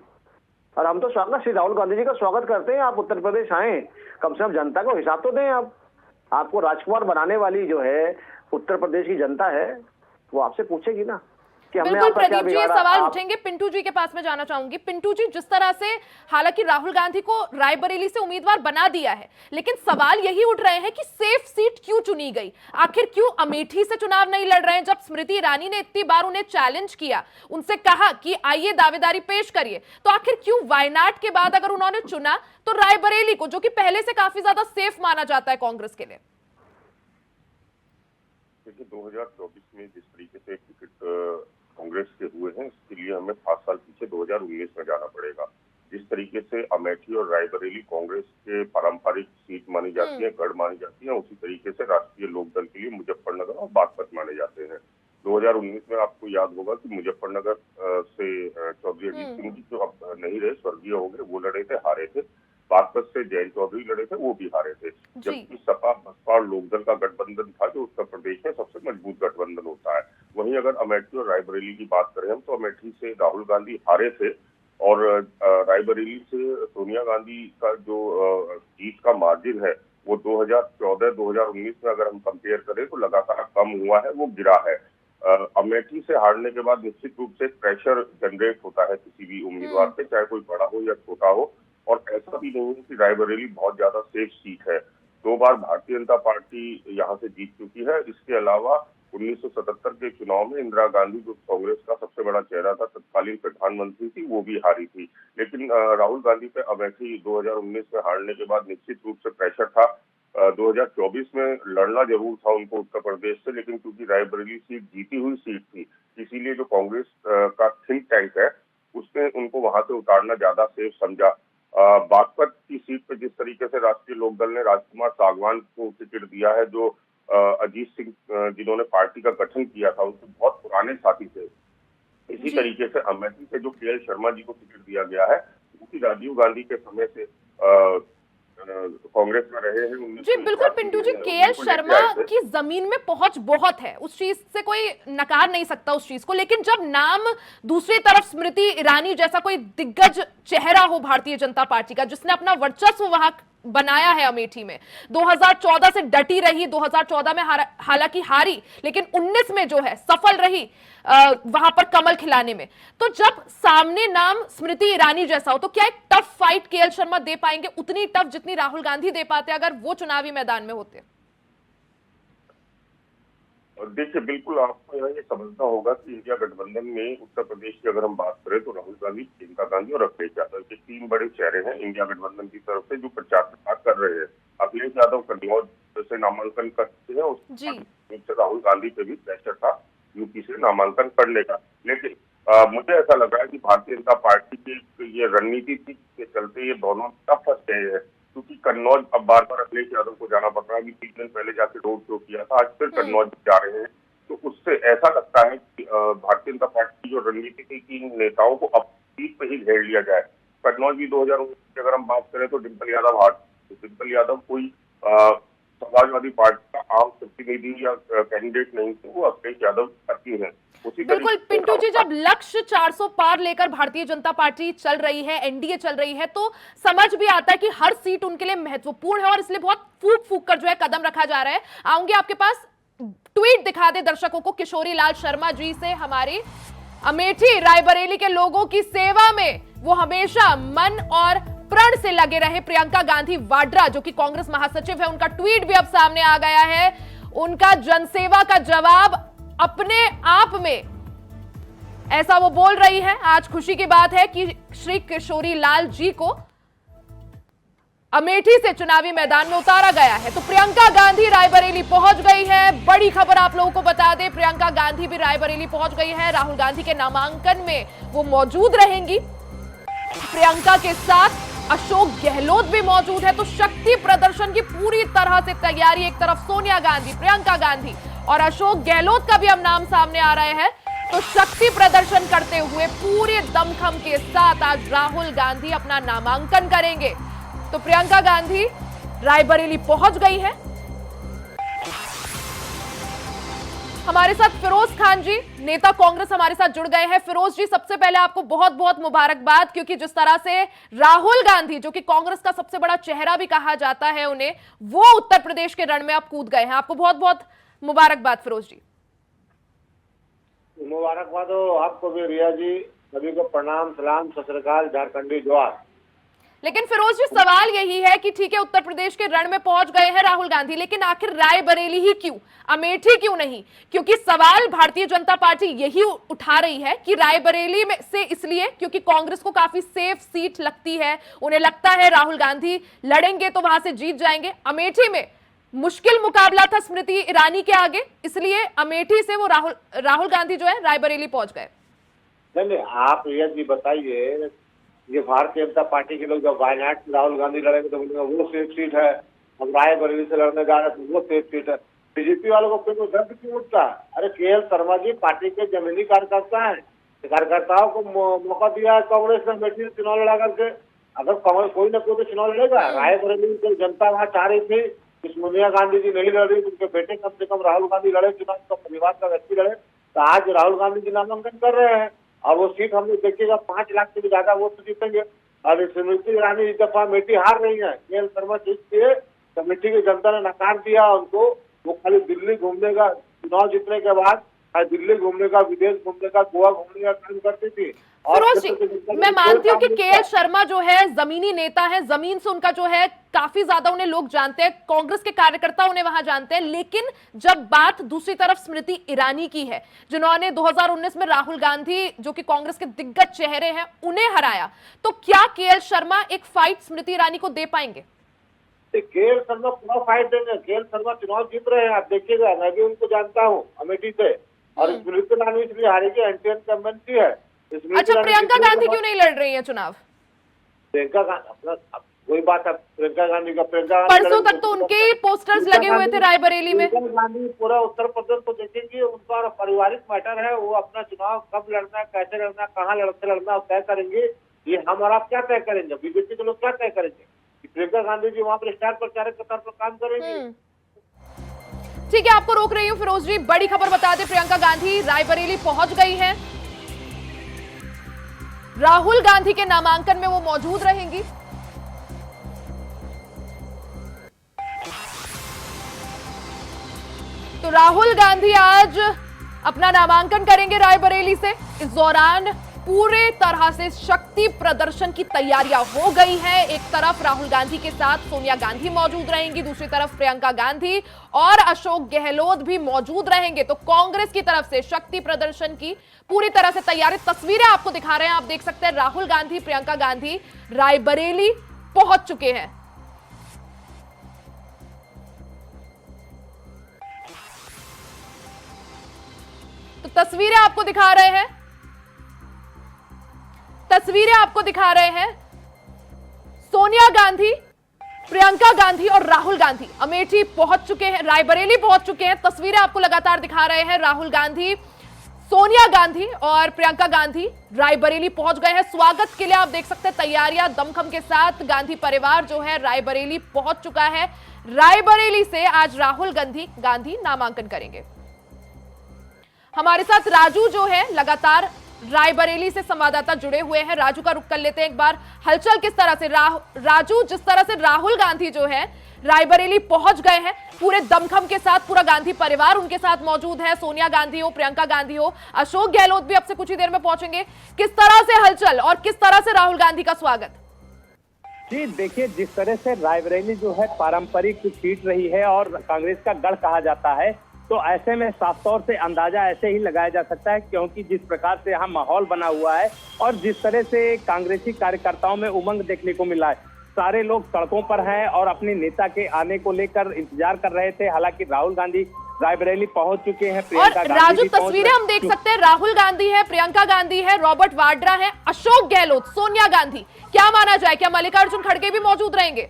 और हम तो स्वागत, श्री राहुल गांधी जी का स्वागत करते हैं, आप उत्तर प्रदेश आए, कम से कम जनता को हिसाब तो दें। आप आपको राजकुमार बनाने वाली जो है उत्तर प्रदेश की जनता है, वो आपसे पूछेगी ना कि हमने बिल्कुल आपका क्या प्रदीप जी, ये बिगाड़ा। सवाल उठेंगे। पिंटू जी के पास में जाना चाहूंगी। पिंटू जी, जिस तरह से हालांकि राहुल गांधी को रायबरेली से उम्मीदवार बना दिया है, लेकिन सवाल यही उठ रहे हैं कि सेफ सीट क्यों चुनी गई, आखिर क्यों अमेठी से चुनाव नहीं लड़ रहे हैं? जब स्मृति ईरानी ने इतनी बार उन्हें चैलेंज किया, उनसे कहा कि आइए दावेदारी पेश करिए, तो आखिर क्यों वायनाड के बाद अगर उन्होंने चुना तो रायबरेली को, जो कि पहले से काफी ज्यादा सेफ माना जाता है कांग्रेस के लिए? देखिए, 2024 में जिस तरीके से टिकट कांग्रेस के हुए हैं, इसके लिए हमें 5 साल पीछे 2019 में जाना पड़ेगा। जिस तरीके से अमेठी और रायबरेली कांग्रेस के पारंपरिक सीट मानी जाती है, गढ़ मानी जाती है, उसी तरीके से राष्ट्रीय लोकदल के लिए मुजफ्फरनगर और बागपत माने जाते हैं। 2019 में आपको याद होगा कि मुजफ्फरनगर से चौधरी अजीत सिंह जी, जो अब नहीं रहे, स्वर्गीय हो गए, वो लड़े थे, हारे थे। बागपत से जयंत चौधरी लड़े थे, वो भी हारे थे। जबकि सपा बसपा और लोकदल का गठबंधन था, जो उत्तर प्रदेश में सबसे मजबूत गठबंधन होता है। वहीं अगर अमेठी और रायबरेली की बात करें हम, तो अमेठी से राहुल गांधी हारे थे और रायबरेली से सोनिया गांधी का जो जीत का मार्जिन है, वो 2014-2019 में अगर हम कंपेयर करें तो लगातार कम हुआ है, वो गिरा है। अमेठी से हारने के बाद निश्चित रूप से प्रेशर जनरेट होता है किसी भी उम्मीदवार पे, चाहे कोई बड़ा हो या छोटा हो। और ऐसा भी नहीं है कि रायबरेली बहुत ज्यादा सेफ सीट है। 2 बार भारतीय जनता पार्टी यहाँ से जीत चुकी है। इसके अलावा 1977 के चुनाव में इंदिरा गांधी, जो कांग्रेस का सबसे बड़ा चेहरा था, तत्कालीन प्रधानमंत्री थी, वो भी हारी थी। लेकिन राहुल गांधी पे अमेठी 2019 में हारने के बाद निश्चित रूप से प्रेशर था। 2024 में लड़ना जरूर था उनको उत्तर प्रदेश से, लेकिन क्योंकि रायबरेली सीट जीती हुई सीट थी, इसीलिए जो कांग्रेस का थिंक टैंक है, उसने उनको वहां से उतारना ज्यादा सेफ समझा। बागपत की सीट पे जिस तरीके से राष्ट्रीय लोकदल ने राजकुमार सागवान को टिकट दिया है, जो अजीत सिंह जिन्होंने पार्टी का गठन किया था, उनके बहुत पुराने साथी थे। इसी तरीके से अमेठी से जो के.एल. शर्मा जी को टिकट दिया गया है, क्योंकि राजीव गांधी के समय से कांग्रेस में रहे हैं। जी बिल्कुल पिंटू जी, के.एल. शर्मा की जमीन में पहुंच बहुत है, उस चीज से कोई नकार नहीं सकता उस चीज को। लेकिन जब नाम दूसरी तरफ स्मृति ईरानी जैसा कोई दिग्गज चेहरा हो भारतीय जनता पार्टी का, जिसने अपना वर्चस्व वहां बनाया है अमेठी में, 2014 से डटी रही, 2014 में हालांकि हारी, लेकिन 19 में जो है सफल रही वहां पर कमल खिलाने में। तो जब सामने नाम स्मृति ईरानी जैसा हो, तो क्या एक टफ फाइट के.एल. शर्मा दे पाएंगे, उतनी टफ जितनी राहुल गांधी दे पाते अगर वो चुनावी मैदान में होते? देखिए, बिल्कुल आपको यहाँ ये समझना होगा कि इंडिया गठबंधन में उत्तर प्रदेश की अगर हम बात करें तो राहुल गांधी, प्रियंका गांधी और अखिलेश यादव के 3 बड़े चेहरे हैं इंडिया गठबंधन की तरफ से, जो प्रचार प्रसार कर रहे हैं। अखिलेश यादव कन्नौज से नामांकन करते हैं, उससे राहुल गांधी पे भी प्रेशर था यूपी से नामांकन करने का। लेकिन मुझे ऐसा लग रहा है कि भारतीय जनता पार्टी की ये रणनीति के चलते ये दोनों टफ फंस गए हैं, क्योंकि कन्नौज अब बार बार अखिलेश यादव को जाना पड़ रहा है। अभी 3 दिन पहले जाके रोड शो किया था, आज फिर कन्नौज जा रहे हैं। तो उससे ऐसा लगता है कि भारतीय जनता पार्टी की जो रणनीति थी कि इन नेताओं को अब सीट पे ही घेर लिया जाए। कन्नौज भी 2019 की अगर हम बात करें तो डिम्पल यादव हार, तो डिम्पल यादव कोई समाजवादी पार्टी का आम प्रतिनिधि या कैंडिडेट नहीं थे, वो अखिलेश यादव करती है। बिल्कुल पिंटू जी, जब लक्ष्य 400 पार लेकर भारतीय जनता पार्टी चल रही है, एनडीए चल रही है, तो समझ भी आता है कि हर सीट उनके लिए महत्वपूर्ण है और इसलिए बहुत फूक फूक कर जो है कदम रखा जा रहा है। आऊंगी आपके पास, ट्वीट दिखा दे दर्शकों को किशोरी लाल शर्मा जी से। हमारी अमेठी रायबरेली के लोगों की सेवा में वो हमेशा मन और प्रण से लगे रहे। प्रियंका गांधी वाड्रा जो कि कांग्रेस महासचिव है, उनका ट्वीट भी अब सामने आ गया है। उनका जनसेवा का जवाब अपने आप में, ऐसा वो बोल रही है। आज खुशी की बात है कि श्री किशोरी लाल जी को अमेठी से चुनावी मैदान में उतारा गया है। तो प्रियंका गांधी रायबरेली पहुंच गई है। बड़ी खबर आप लोगों को बता दें, प्रियंका गांधी भी रायबरेली पहुंच गई है। राहुल गांधी के नामांकन में वो मौजूद रहेंगी। प्रियंका के साथ अशोक गहलोत भी मौजूद है। तो शक्ति प्रदर्शन की पूरी तरह से तैयारी, एक तरफ सोनिया गांधी, प्रियंका गांधी और अशोक गहलोत का भी अब नाम सामने आ रहे हैं। तो शक्ति प्रदर्शन करते हुए पूरे दमखम के साथ आज राहुल गांधी अपना नामांकन करेंगे। तो प्रियंका गांधी रायबरेली पहुंच गई है। हमारे साथ फिरोज खान जी, नेता कांग्रेस, हमारे साथ जुड़ गए हैं। फिरोज जी, सबसे पहले आपको बहुत बहुत मुबारकबाद, क्योंकि जिस तरह से राहुल गांधी जो कि कांग्रेस का सबसे बड़ा चेहरा भी कहा जाता है उन्हें, वो उत्तर प्रदेश के रण में आप कूद गए हैं। आपको बहुत बहुत मुबारकबाद फिरोज जी। मुबारकबाद हो आपको भी रिया जी, सभी को प्रणाम, सलाम, सत श्री अकाल, झारखंडी जोहार। लेकिन फिरोज जी, सवाल यही है कि ठीक है उत्तर प्रदेश के रण में पहुंच गए हैं राहुल गांधी, लेकिन आखिर रायबरेली ही क्यों, अमेठी क्यों नहीं? क्योंकि सवाल भारतीय जनता पार्टी यही उठा रही है कि रायबरेली में से इसलिए क्योंकि कांग्रेस को काफी सेफ सीट लगती है, उन्हें लगता है राहुल गांधी लड़ेंगे तो वहां से जीत जाएंगे। अमेठी में मुश्किल मुकाबला था स्मृति ईरानी के आगे, इसलिए अमेठी से वो राहुल गांधी जो है रायबरेली पहुंच गए। नहीं, आप रिया जी बताइए, ये भारतीय जनता पार्टी के लोग जब वायनाड में राहुल गांधी लड़ेंगे तो बोलेंगे वो सेफ सीट है, हम रायबरेली से लड़ने जा रहे हैं तो वो सेफ सीट है। बीजेपी वालों को फिर दर्द क्यों उठता है? अरे केएल शर्मा जी पार्टी के जमीनी कार्यकर्ता हैं, कार्यकर्ताओं को मौका दिया है कांग्रेस ने अमेठी में चुनाव लड़ा करके। अगर कांग्रेस कोई ना कोई तो चुनाव लड़ेगा। रायबरेली की जनता वहाँ चाह रही थी कि सोनिया गांधी जी नहीं लड़ रही, उनके बेटे कम से कम राहुल गांधी लड़े चुनाव, का परिवार का व्यक्ति लड़े। तो आज राहुल गांधी जी नामांकन कर रहे हैं और वो सीट हम लोग देखिएगा 5 लाख से भी ज्यादा वोट जीतेंगे। और स्मृति ईरानी इस दफा अमेठी हार रही है, केएल शर्मा जीत के अमेठी की जनता ने नकार दिया उनको। वो खाली दिल्ली घूमने का, चुनाव जीतने के बाद दिल्ली घूमने का, विदेश घूमने का, गोवा घूमने का काम करती थी। फिरोज जी, मैं मानती हूँ कि केएल शर्मा जो है जमीनी नेता है, जमीन से उनका जो है काफी ज्यादा उन्हें लोग जानते हैं, कांग्रेस के कार्यकर्ता उन्हें वहां जानते हैं। लेकिन जब बात दूसरी तरफ स्मृति ईरानी की है, जिन्होंने 2019 में राहुल गांधी जो कि कांग्रेस के दिग्गज चेहरे हैं उन्हें हराया, तो क्या केएल शर्मा एक फाइट स्मृति ईरानी को दे पाएंगे? केएल शर्मा पूरा फाइट देंगे। केएल शर्मा चुनाव जीत रहे हैं, आप देखिएगा, मैं भी उनको जानता हूँ अमेठी से। और स्मृति ईरानी इसलिए हारेगी, एंटी इनकम्बेंसी है। अच्छा, प्रियंका गांधी क्यों नहीं लड़ रही है चुनाव? प्रियंका गांधी, वही बात है, प्रियंका गांधी का, परसों तक तो उनके ही पोस्टर्स लगे हुए थे रायबरेली में। प्रियंका गांधी पूरा उत्तर प्रदेश को देखेंगी, उनका पारिवारिक मैटर है, वो अपना चुनाव कब लड़ना है, कैसे लड़ना है, कहाँ लड़ना तय करेंगे। ये हम और आप क्या तय करेंगे, बीजेपी के लोग क्या तय करेंगे? प्रियंका गांधी जी वहाँ पर स्टार प्रचारक के तौर पर काम करेंगे। ठीक है, आपको रोक रही हूँ फिरोज जी। बड़ी खबर बता दें, प्रियंका गांधी रायबरेली पहुंच गई है। राहुल गांधी के नामांकन में वो मौजूद रहेंगी। तो राहुल गांधी आज अपना नामांकन करेंगे रायबरेली से। इस दौरान पूरे तरह से शक्ति प्रदर्शन की तैयारियां हो गई है। एक तरफ राहुल गांधी के साथ सोनिया गांधी मौजूद रहेंगी, दूसरी तरफ प्रियंका गांधी और अशोक गहलोत भी मौजूद रहेंगे। तो कांग्रेस की तरफ से शक्ति प्रदर्शन की पूरी तरह से तैयारी, तस्वीरें आपको दिखा रहे हैं, आप देख सकते हैं राहुल गांधी, प्रियंका गांधी रायबरेली पहुंच चुके हैं। तो तस्वीरें आपको दिखा रहे हैं, सोनिया गांधी प्रियंका गांधी और राहुल गांधी अमेठी पहुंच चुके हैं, रायबरेली पहुंच चुके हैं। तस्वीरें आपको लगातार दिखा रहे हैं। राहुल गांधी, सोनिया गांधी और प्रियंका गांधी रायबरेली पहुंच गए हैं। स्वागत के लिए आप देख सकते हैं तैयारियां दमखम के साथ गांधी परिवार जो है रायबरेली पहुंच चुका है। रायबरेली से आज राहुल गांधी नामांकन करेंगे। हमारे साथ राजू जो है लगातार रायबरेली से संवाददाता जुड़े हुए हैं। राजू का रुख कर लेते हैं एक बार, हलचल किस तरह से राजू, जिस तरह से राहुल गांधी जो है रायबरेली पहुंच गए हैं पूरे दमखम के साथ, पूरा गांधी परिवार उनके साथ मौजूद है, सोनिया गांधी हो, प्रियंका गांधी हो, अशोक गहलोत भी अब से कुछ ही देर में पहुंचेंगे। किस तरह से हलचल और किस तरह से राहुल गांधी का स्वागत? जी देखिए, जिस तरह से रायबरेली जो है पारंपरिक सीट रही है और कांग्रेस का गढ़ कहा जाता है, तो ऐसे में साफ तौर से अंदाजा ऐसे ही लगाया जा सकता है, क्योंकि जिस प्रकार से यहाँ माहौल बना हुआ है और जिस तरह से कांग्रेसी कार्यकर्ताओं में उमंग देखने को मिला है, सारे लोग सड़कों पर हैं और अपने नेता के आने को लेकर इंतजार कर रहे थे। हालांकि राहुल गांधी रायबरेली पहुंच चुके हैं, प्रियंका और गांधी राजू भी पहुंच तस्वीरें हम देख सकते हैं, राहुल गांधी है, प्रियंका गांधी है, रॉबर्ट वाड्रा है, अशोक गहलोत, सोनिया गांधी। क्या माना जाए, क्या मल्लिकार्जुन खड़गे भी मौजूद रहेंगे?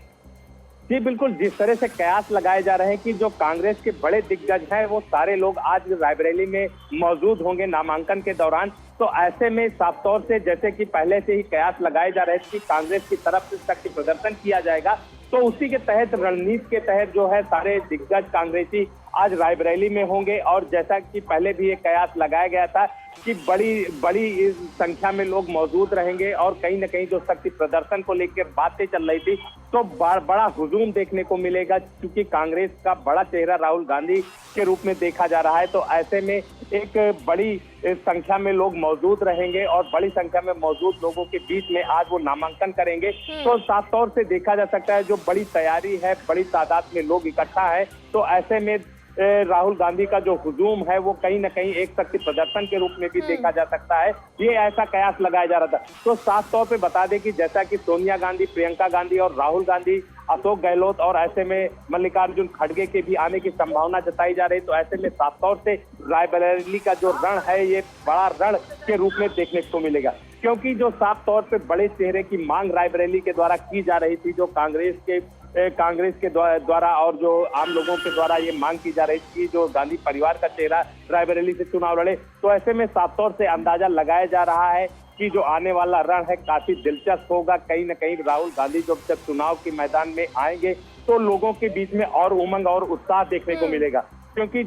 जी बिल्कुल, जिस तरह से कयास लगाए जा रहे हैं कि जो कांग्रेस के बड़े दिग्गज हैं वो सारे लोग आज रायबरेली में मौजूद होंगे नामांकन के दौरान, तो ऐसे में साफ तौर से जैसे कि पहले से ही कयास लगाए जा रहे थे कि कांग्रेस की तरफ से शक्ति प्रदर्शन किया जाएगा, तो उसी के तहत रणनीति के तहत जो है सारे दिग्गज कांग्रेसी आज रायबरेली में होंगे। और जैसा कि पहले भी एक कयास लगाया गया था कि बड़ी संख्या में लोग मौजूद रहेंगे और कहीं न कहीं जो शक्ति प्रदर्शन को लेकर बातें चल रही थी, तो बड़ा हुजूम देखने को मिलेगा, क्योंकि कांग्रेस का बड़ा चेहरा राहुल गांधी के रूप में देखा जा रहा है। तो ऐसे में एक बड़ी संख्या में लोग मौजूद रहेंगे और बड़ी संख्या में मौजूद लोगों के बीच में आज वो नामांकन करेंगे। तो साफ तौर से देखा जा सकता है जो बड़ी तैयारी है, बड़ी तादाद में लोग इकट्ठा है, तो ऐसे में राहुल गांधी का जो हुजूम है वो कहीं न कहीं एक शक्ति प्रदर्शन के रूप में भी देखा जा सकता है। ये ऐसा कयास लगाया जा रहा था। तो साफ तौर पे बता दें कि जैसा कि सोनिया गांधी, प्रियंका गांधी और राहुल गांधी, अशोक गहलोत और ऐसे में मल्लिकार्जुन खड़गे के भी आने की संभावना जताई जा रही, तो ऐसे में साफ तौर से रायबरेली का जो रण है ये बड़ा रण के रूप में देखने को मिलेगा, क्योंकि जो साफ तौर पे बड़े चेहरे की मांग रायबरेली के द्वारा की जा रही थी, जो कांग्रेस के द्वारा और जो आम लोगों के द्वारा ये मांग की जा रही थी जो गांधी परिवार का चेहरा रायबरेली से चुनाव लड़े, तो ऐसे में साफ तौर से अंदाजा लगाया जा रहा है कि जो आने वाला रण है काफी दिलचस्प होगा। कहीं न कहीं राहुल गांधी जब चुनाव के मैदान में आएंगे तो लोगों के बीच में और उमंग और उत्साह देखने को मिलेगा, क्योंकि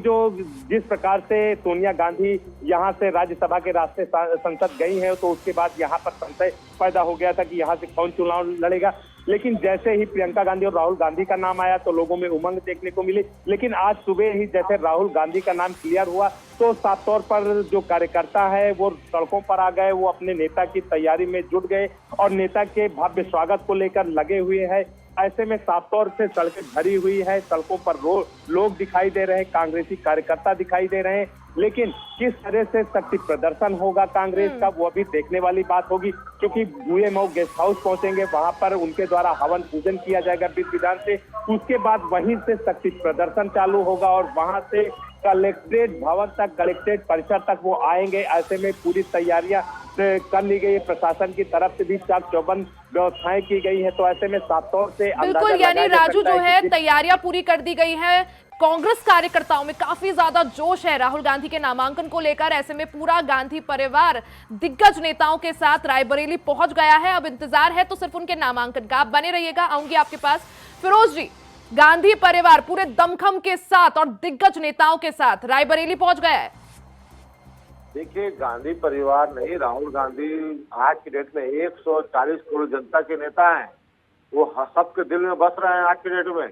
जिस प्रकार से सोनिया गांधी यहाँ से राज्यसभा के रास्ते संसद गई हैं, तो उसके बाद यहाँ पर संशय पैदा हो गया था कि यहाँ से कौन चुनाव लड़ेगा। लेकिन जैसे ही प्रियंका गांधी और राहुल गांधी का नाम आया तो लोगों में उमंग देखने को मिली। लेकिन आज सुबह ही जैसे राहुल गांधी का नाम क्लियर हुआ तो साफ तौर पर जो कार्यकर्ता है वो सड़कों पर आ गए, वो अपने नेता की तैयारी में जुट गए और नेता के भव्य स्वागत को लेकर लगे हुए हैं। ऐसे में साफ तौर से सड़कें भरी हुई है, सड़कों पर लोग दिखाई दे रहे हैं, कांग्रेसी कार्यकर्ता दिखाई दे रहे हैं। लेकिन किस तरह से शक्ति प्रदर्शन होगा कांग्रेस का वो अभी देखने वाली बात होगी, क्योंकि भूये मऊ गेस्ट हाउस पहुंचेंगे, वहां पर उनके द्वारा हवन पूजन किया जाएगा विधि विधान से। उसके बाद वहीं से शक्ति प्रदर्शन चालू होगा और वहां से कलेक्ट्रेट भवन तक, कलेक्ट्रेट परिसर तक वो आएंगे। ऐसे में पूरी तैयारियां कर ली गई है, प्रशासन की तरफ से भी चाक चौबंद व्यवस्थाएं की गई है। तो ऐसे में साफ तौर से बिल्कुल, यानी राजू जो है तैयारियां पूरी कर दी गई है। कांग्रेस कार्यकर्ताओं में काफी ज्यादा जोश है राहुल गांधी के नामांकन को लेकर। ऐसे में पूरा गांधी परिवार दिग्गज नेताओं के साथ रायबरेली पहुंच गया है। अब इंतजार है तो सिर्फ उनके नामांकन का। आप बने रहिएगा, आऊंगी आपके पास। फिरोज जी, गांधी परिवार पूरे दमखम के साथ और दिग्गज नेताओं के साथ रायबरेली पहुंच गया है। देखिए, गांधी परिवार नहीं, राहुल गांधी आज की डेट में 140 करोड़ जनता के नेता हैं। वो सबके दिल में बस रहे हैं आज की डेट में।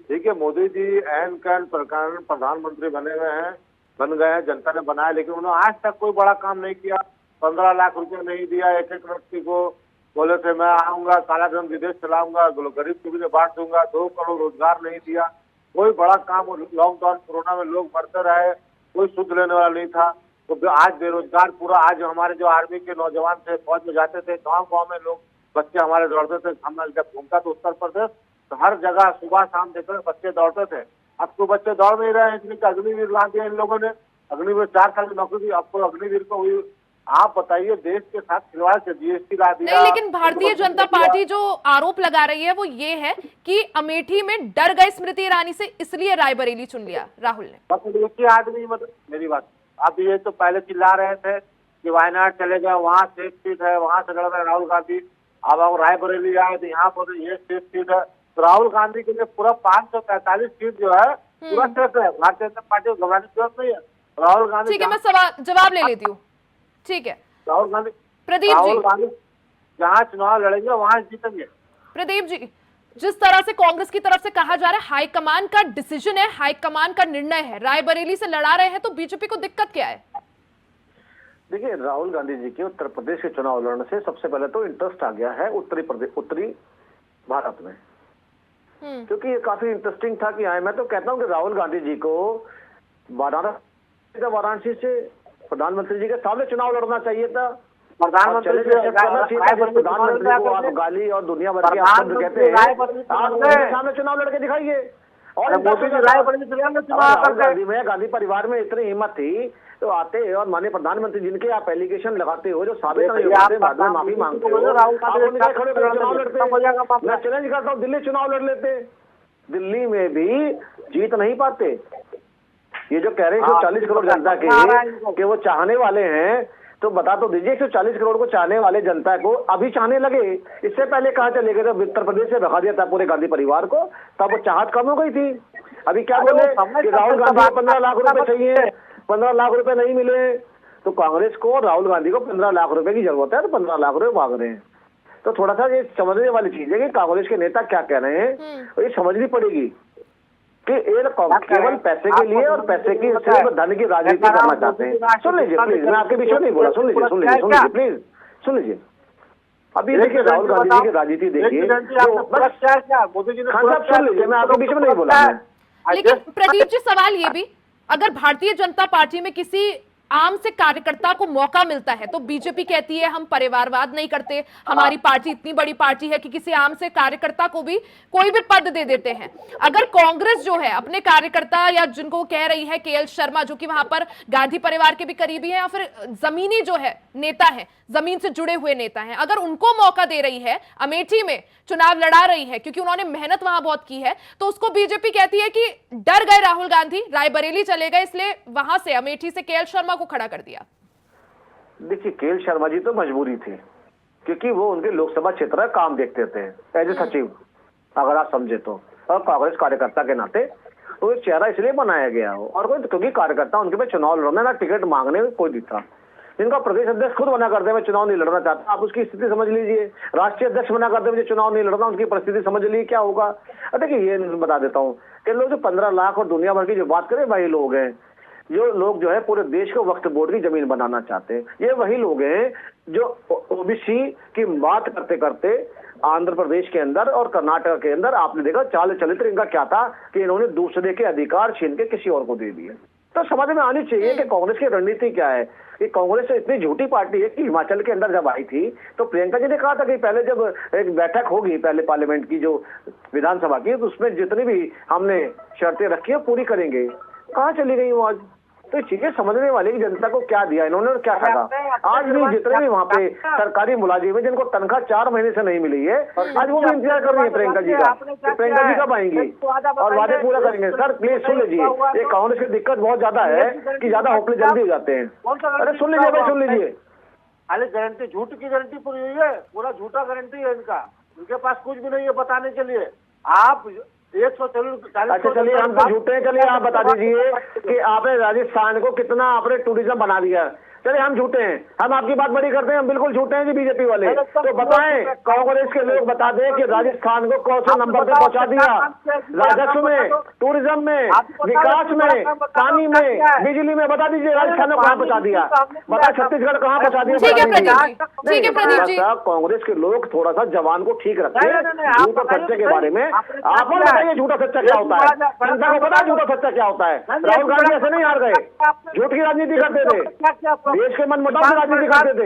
ठीक है, मोदी जी एन कैन प्रधानमंत्री बन गए हैं, जनता ने बनाया, लेकिन उन्होंने आज तक कोई बड़ा काम नहीं किया। 15 लाख रुपए नहीं दिया एक व्यक्ति को। बोले थे मैं आऊंगा, काला धन विदेश चलाऊंगा, गरीब को भी बांट दूंगा। 2 करोड़ रोजगार नहीं दिया, कोई बड़ा काम। लॉकडाउन कोरोना में लोग मरते रहे, कोई सुध लेने वाला नहीं था। तो आज बेरोजगार पूरा, आज हमारे जो आर्मी के नौजवान थे, फौज में जाते थे, गाँव में लोग बच्चे हमारे दौड़ते थे। हमने जब घूमता तो उत्तर प्रदेश, तो हर जगह सुबह शाम देखते बच्चे दौड़ते थे। अब तो बच्चे दौड़ नहीं रहे हैं, इसलिए अग्निवीर ला दिया इन लोगों ने। अग्निवीर 4 साल की नौकरी दी, अब तो अग्निवीर को आप बताइए, देश के साथ खिलवाड़ से जीएसटी ला दिया। नहीं, लेकिन भारतीय जनता पार्टी जो आरोप लगा रही है वो ये है कि अमेठी में डर गए स्मृति ईरानी से, इसलिए रायबरेली चुन लिया राहुल ने। मतलब एक ही आदमी, मतलब मेरी बात, आप ये तो पहले चिल्ला रहे थे कि वायनाड चले गए, वहाँ सेफ सीट है, वहाँ से लड़ रहे राहुल गांधी। अब रायबरेली आए तो यहाँ पर ये सेफ सीट है। तो राहुल गांधी के लिए पूरा 543 सीट जो है पूरा सेफ है। भारतीय जनता पार्टी को घबराने की जरूरत नहीं है। राहुल गांधी, ठीक है, मैं जवाब ले लेती हूँ। ठीक है राहुल गांधी, प्रदीप जी, जहाँ चुनाव लड़ेंगे वहाँ जीतेंगे। प्रदीप जी, जिस तरह से कांग्रेस की तरफ से कहा जा रहा है हाईकमान का डिसीजन है, हाईकमान का निर्णय है, रायबरेली से लड़ा रहे हैं, तो बीजेपी को दिक्कत क्या है? देखिए, राहुल गांधी जी के उत्तर प्रदेश के चुनाव लड़ने से सबसे पहले तो इंटरेस्ट आ गया है उत्तरी भारत में, क्योंकि ये काफी इंटरेस्टिंग था कि मैं तो कहता हूँ कि राहुल गांधी जी को वाराणसी से प्रधानमंत्री जी के सामने चुनाव लड़ना चाहिए था। प्रधानमंत्री को आप गाली और दुनिया भर के शब्द कहते हैं, आप उनके सामने चुनाव लड़के दिखाइए। और गांधी परिवार में इतनी हिम्मत थी तो आते और माननीय प्रधानमंत्री जिनके आप एलिगेशन लगाते हो, जो साबित नहीं होते, बाद में माफी मांगते हो, चुनाव लड़ते। मैं चैलेंज करता हूँ, दिल्ली चुनाव लड़ लेते, दिल्ली में भी जीत नहीं पाते। ये जो कह रहे हैं 140 करोड़ जनता के वो चाहने वाले हैं, तो बता तो दीजिए 140 करोड़ को चाहने वाले जनता को अभी चाहने लगे, इससे पहले कहाँ चले गए? जब उत्तर प्रदेश से भगा दिया था पूरे गांधी परिवार को, तब वो चाहत कम हो गई थी। अभी क्या बोले कि राहुल गांधी को 15 लाख रुपए चाहिए, 15 लाख रुपए नहीं मिले, तो कांग्रेस को राहुल गांधी को 15 लाख रुपए की जरूरत है, तो 15 लाख रुपए मांग रहे हैं। तो थोड़ा सा ये समझने वाली चीज है कि कांग्रेस के नेता क्या कह रहे हैं, और ये समझनी पड़ेगी कि केवल पैसे के लिए और पैसे की सिर्फ धन की राजनीति करना चाहते हैं। सुन लीजिए प्लीज, मैं आपके बीच में नहीं बोला, सुन लीजिए प्लीज, सुन लीजिए। अभी देखिए राहुल गांधी जी की राजनीति देखिए, खान साहब सुन लीजिए, मैं आपके बीच में नहीं बोला। लेकिन प्रदीप जी, सवाल ये भी, अगर भारतीय जनता पार्टी में किसी आम से कार्यकर्ता को मौका मिलता है तो बीजेपी कहती है हम परिवारवाद नहीं करते, हमारी पार्टी इतनी बड़ी पार्टी है कि किसी आम से कार्यकर्ता को भी कोई भी पद दे देते हैं। अगर कांग्रेस जो है अपने कार्यकर्ता, या जिनको वो कह रही है केएल शर्मा, जो कि वहां पर गांधी परिवार के भी करीबी हैं, या फिर जमीनी जो है नेता है, जमीन से जुड़े हुए नेता हैं, अगर उनको मौका दे रही है, अमेठी में चुनाव लड़ा रही है क्योंकि उन्होंने मेहनत वहां बहुत की है, तो उसको बीजेपी कहती है कि डर गए राहुल गांधी, रायबरेली चले गए, इसलिए वहां से अमेठी से केएल शर्मा को खड़ा कर दिया। देखिए, केएल शर्मा जी तो मजबूरी थी, क्योंकि वो उनके लोकसभा क्षेत्र का काम देखते थे एज ए सचिव, अगर आप समझे तो, और कांग्रेस कार्यकर्ता के नाते तो एक चेहरा इसलिए बनाया गया हो, और कोई क्योंकि कार्यकर्ता उनके पे चुनाव लड़ना, ना टिकट मांगने में कोई नहीं था। जिनका प्रदेश अध्यक्ष खुद मना करते हुए चुनाव नहीं लड़ना चाहता, आप उसकी स्थिति समझ लीजिए। राष्ट्रीय अध्यक्ष मना करते हुए चुनाव नहीं लड़ना, उनकी परिस्थिति समझ लीजिए क्या होगा। देखिए, ये बता देता हूँ कि लोग जो 15 लाख और दुनिया भर की जो बात करें, वही लोग हैं जो लोग जो है पूरे देश को वक्फ बोर्ड की जमीन बनाना चाहते हैं। ये वही लोग हैं जो ओबीसी की बात करते करते आंध्र प्रदेश के अंदर और कर्नाटक के अंदर आपने देखा चाल चरित्र इनका क्या था कि इन्होंने दूसरे के अधिकार छीन के किसी और को दे दिए। तो समझ में आनी चाहिए कि कांग्रेस की रणनीति क्या है। कि कांग्रेस इतनी झूठी पार्टी है कि हिमाचल के अंदर जब आई थी तो प्रियंका जी ने कहा था कि पहले जब एक बैठक होगी पहले पार्लियामेंट की जो विधानसभा की, तो उसमें जितनी भी हमने शर्तें रखी है पूरी करेंगे। कहाँ चली गई वो आज? तो चीजें समझने वाले की जनता को क्या दिया इन्होंने और क्या कहा। आज भी जितने भी वहाँ पे सरकारी मुलाजिम है जिनको तनख्वाह 4 महीने से नहीं मिली है, आज वो भी इंतजार कर रही है प्रियंका जी का, प्रियंका जी कब आएंगी और वादे पूरा करेंगे। सर प्लीज सुन लीजिए, ये कांग्रेस की दिक्कत बहुत ज्यादा है कि ज्यादा होपले जल्दी हो जाते हैं। अरे सुन लीजिए भाई, सुन लीजिए। अरे गारंटी, झूठ की गारंटी पूरी हुई है, पूरा झूठा गारंटी है इनका, उनके पास कुछ भी नहीं है बताने के लिए। आप 140। अच्छा चलिए, हम तो झूठे हैं, चलिए आप बता दीजिए कि आपने राजस्थान को कितना आपने टूरिज्म बना दिया। चलिए हम झूठे हैं, हम आपकी बात बड़ी करते हैं, हम बिल्कुल झूठे हैं जी बीजेपी वाले। तो बताएं, कांग्रेस के लोग बता दें कि राजस्थान को कौन सा नंबर पे पहुंचा दिया, राजस्व में, टूरिज्म में, विकास में, पानी में, बिजली में। बता दीजिए राजस्थान को कहाँ पहुंचा दिया, बता छत्तीसगढ़ कहाँ पहुंचा दिया। कांग्रेस के लोग थोड़ा सा जवान को ठीक रखते हैं झूठ और सच्चे के बारे में। आप बताइए झूठा सच्चा क्या होता है, जनता को पता है झूठा सच्चा क्या होता है। राहुल गांधी ऐसे नहीं हार गए, झूठ की राजनीति करते थे, देश के मन मुताबिक राजनीति करते थे।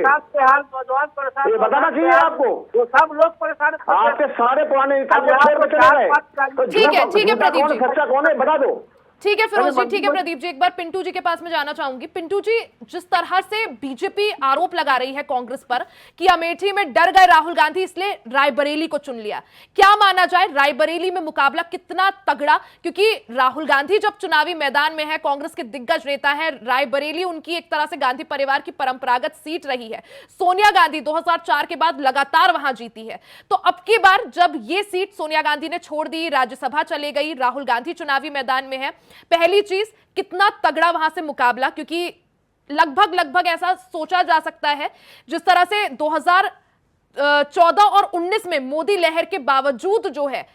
ये बताना चाहिए आपको, वो सब लोग परेशान। आपके सारे पुराने नेता छोड़ कर चले गए, तो ठीक है प्रदीप जी, सच्चा कौन है बता दो। ठीक है फिरोज जी, ठीक है प्रदीप जी, एक बार पिंटू जी के पास में जाना चाहूंगी। पिंटू जी, जिस तरह से बीजेपी आरोप लगा रही है कांग्रेस पर कि अमेठी में डर गए राहुल गांधी इसलिए रायबरेली को चुन लिया, क्या माना जाए रायबरेली में मुकाबला कितना तगड़ा? क्योंकि राहुल गांधी जब चुनावी मैदान में है, कांग्रेस के दिग्गज नेता है, रायबरेली उनकी एक तरह से गांधी परिवार की परंपरागत सीट रही है। सोनिया गांधी 2004 के बाद लगातार वहां जीती है, तो अब की बार जब ये सीट सोनिया गांधी ने छोड़ दी, राज्यसभा चले गई, राहुल गांधी चुनावी मैदान में है, पहली चीज कितना तगड़ा वहां से मुकाबला? क्योंकि लगभग ऐसा सोचा जा सकता है जिस तरह से 2014 और 19 में मोदी लहर के बावजूद जो है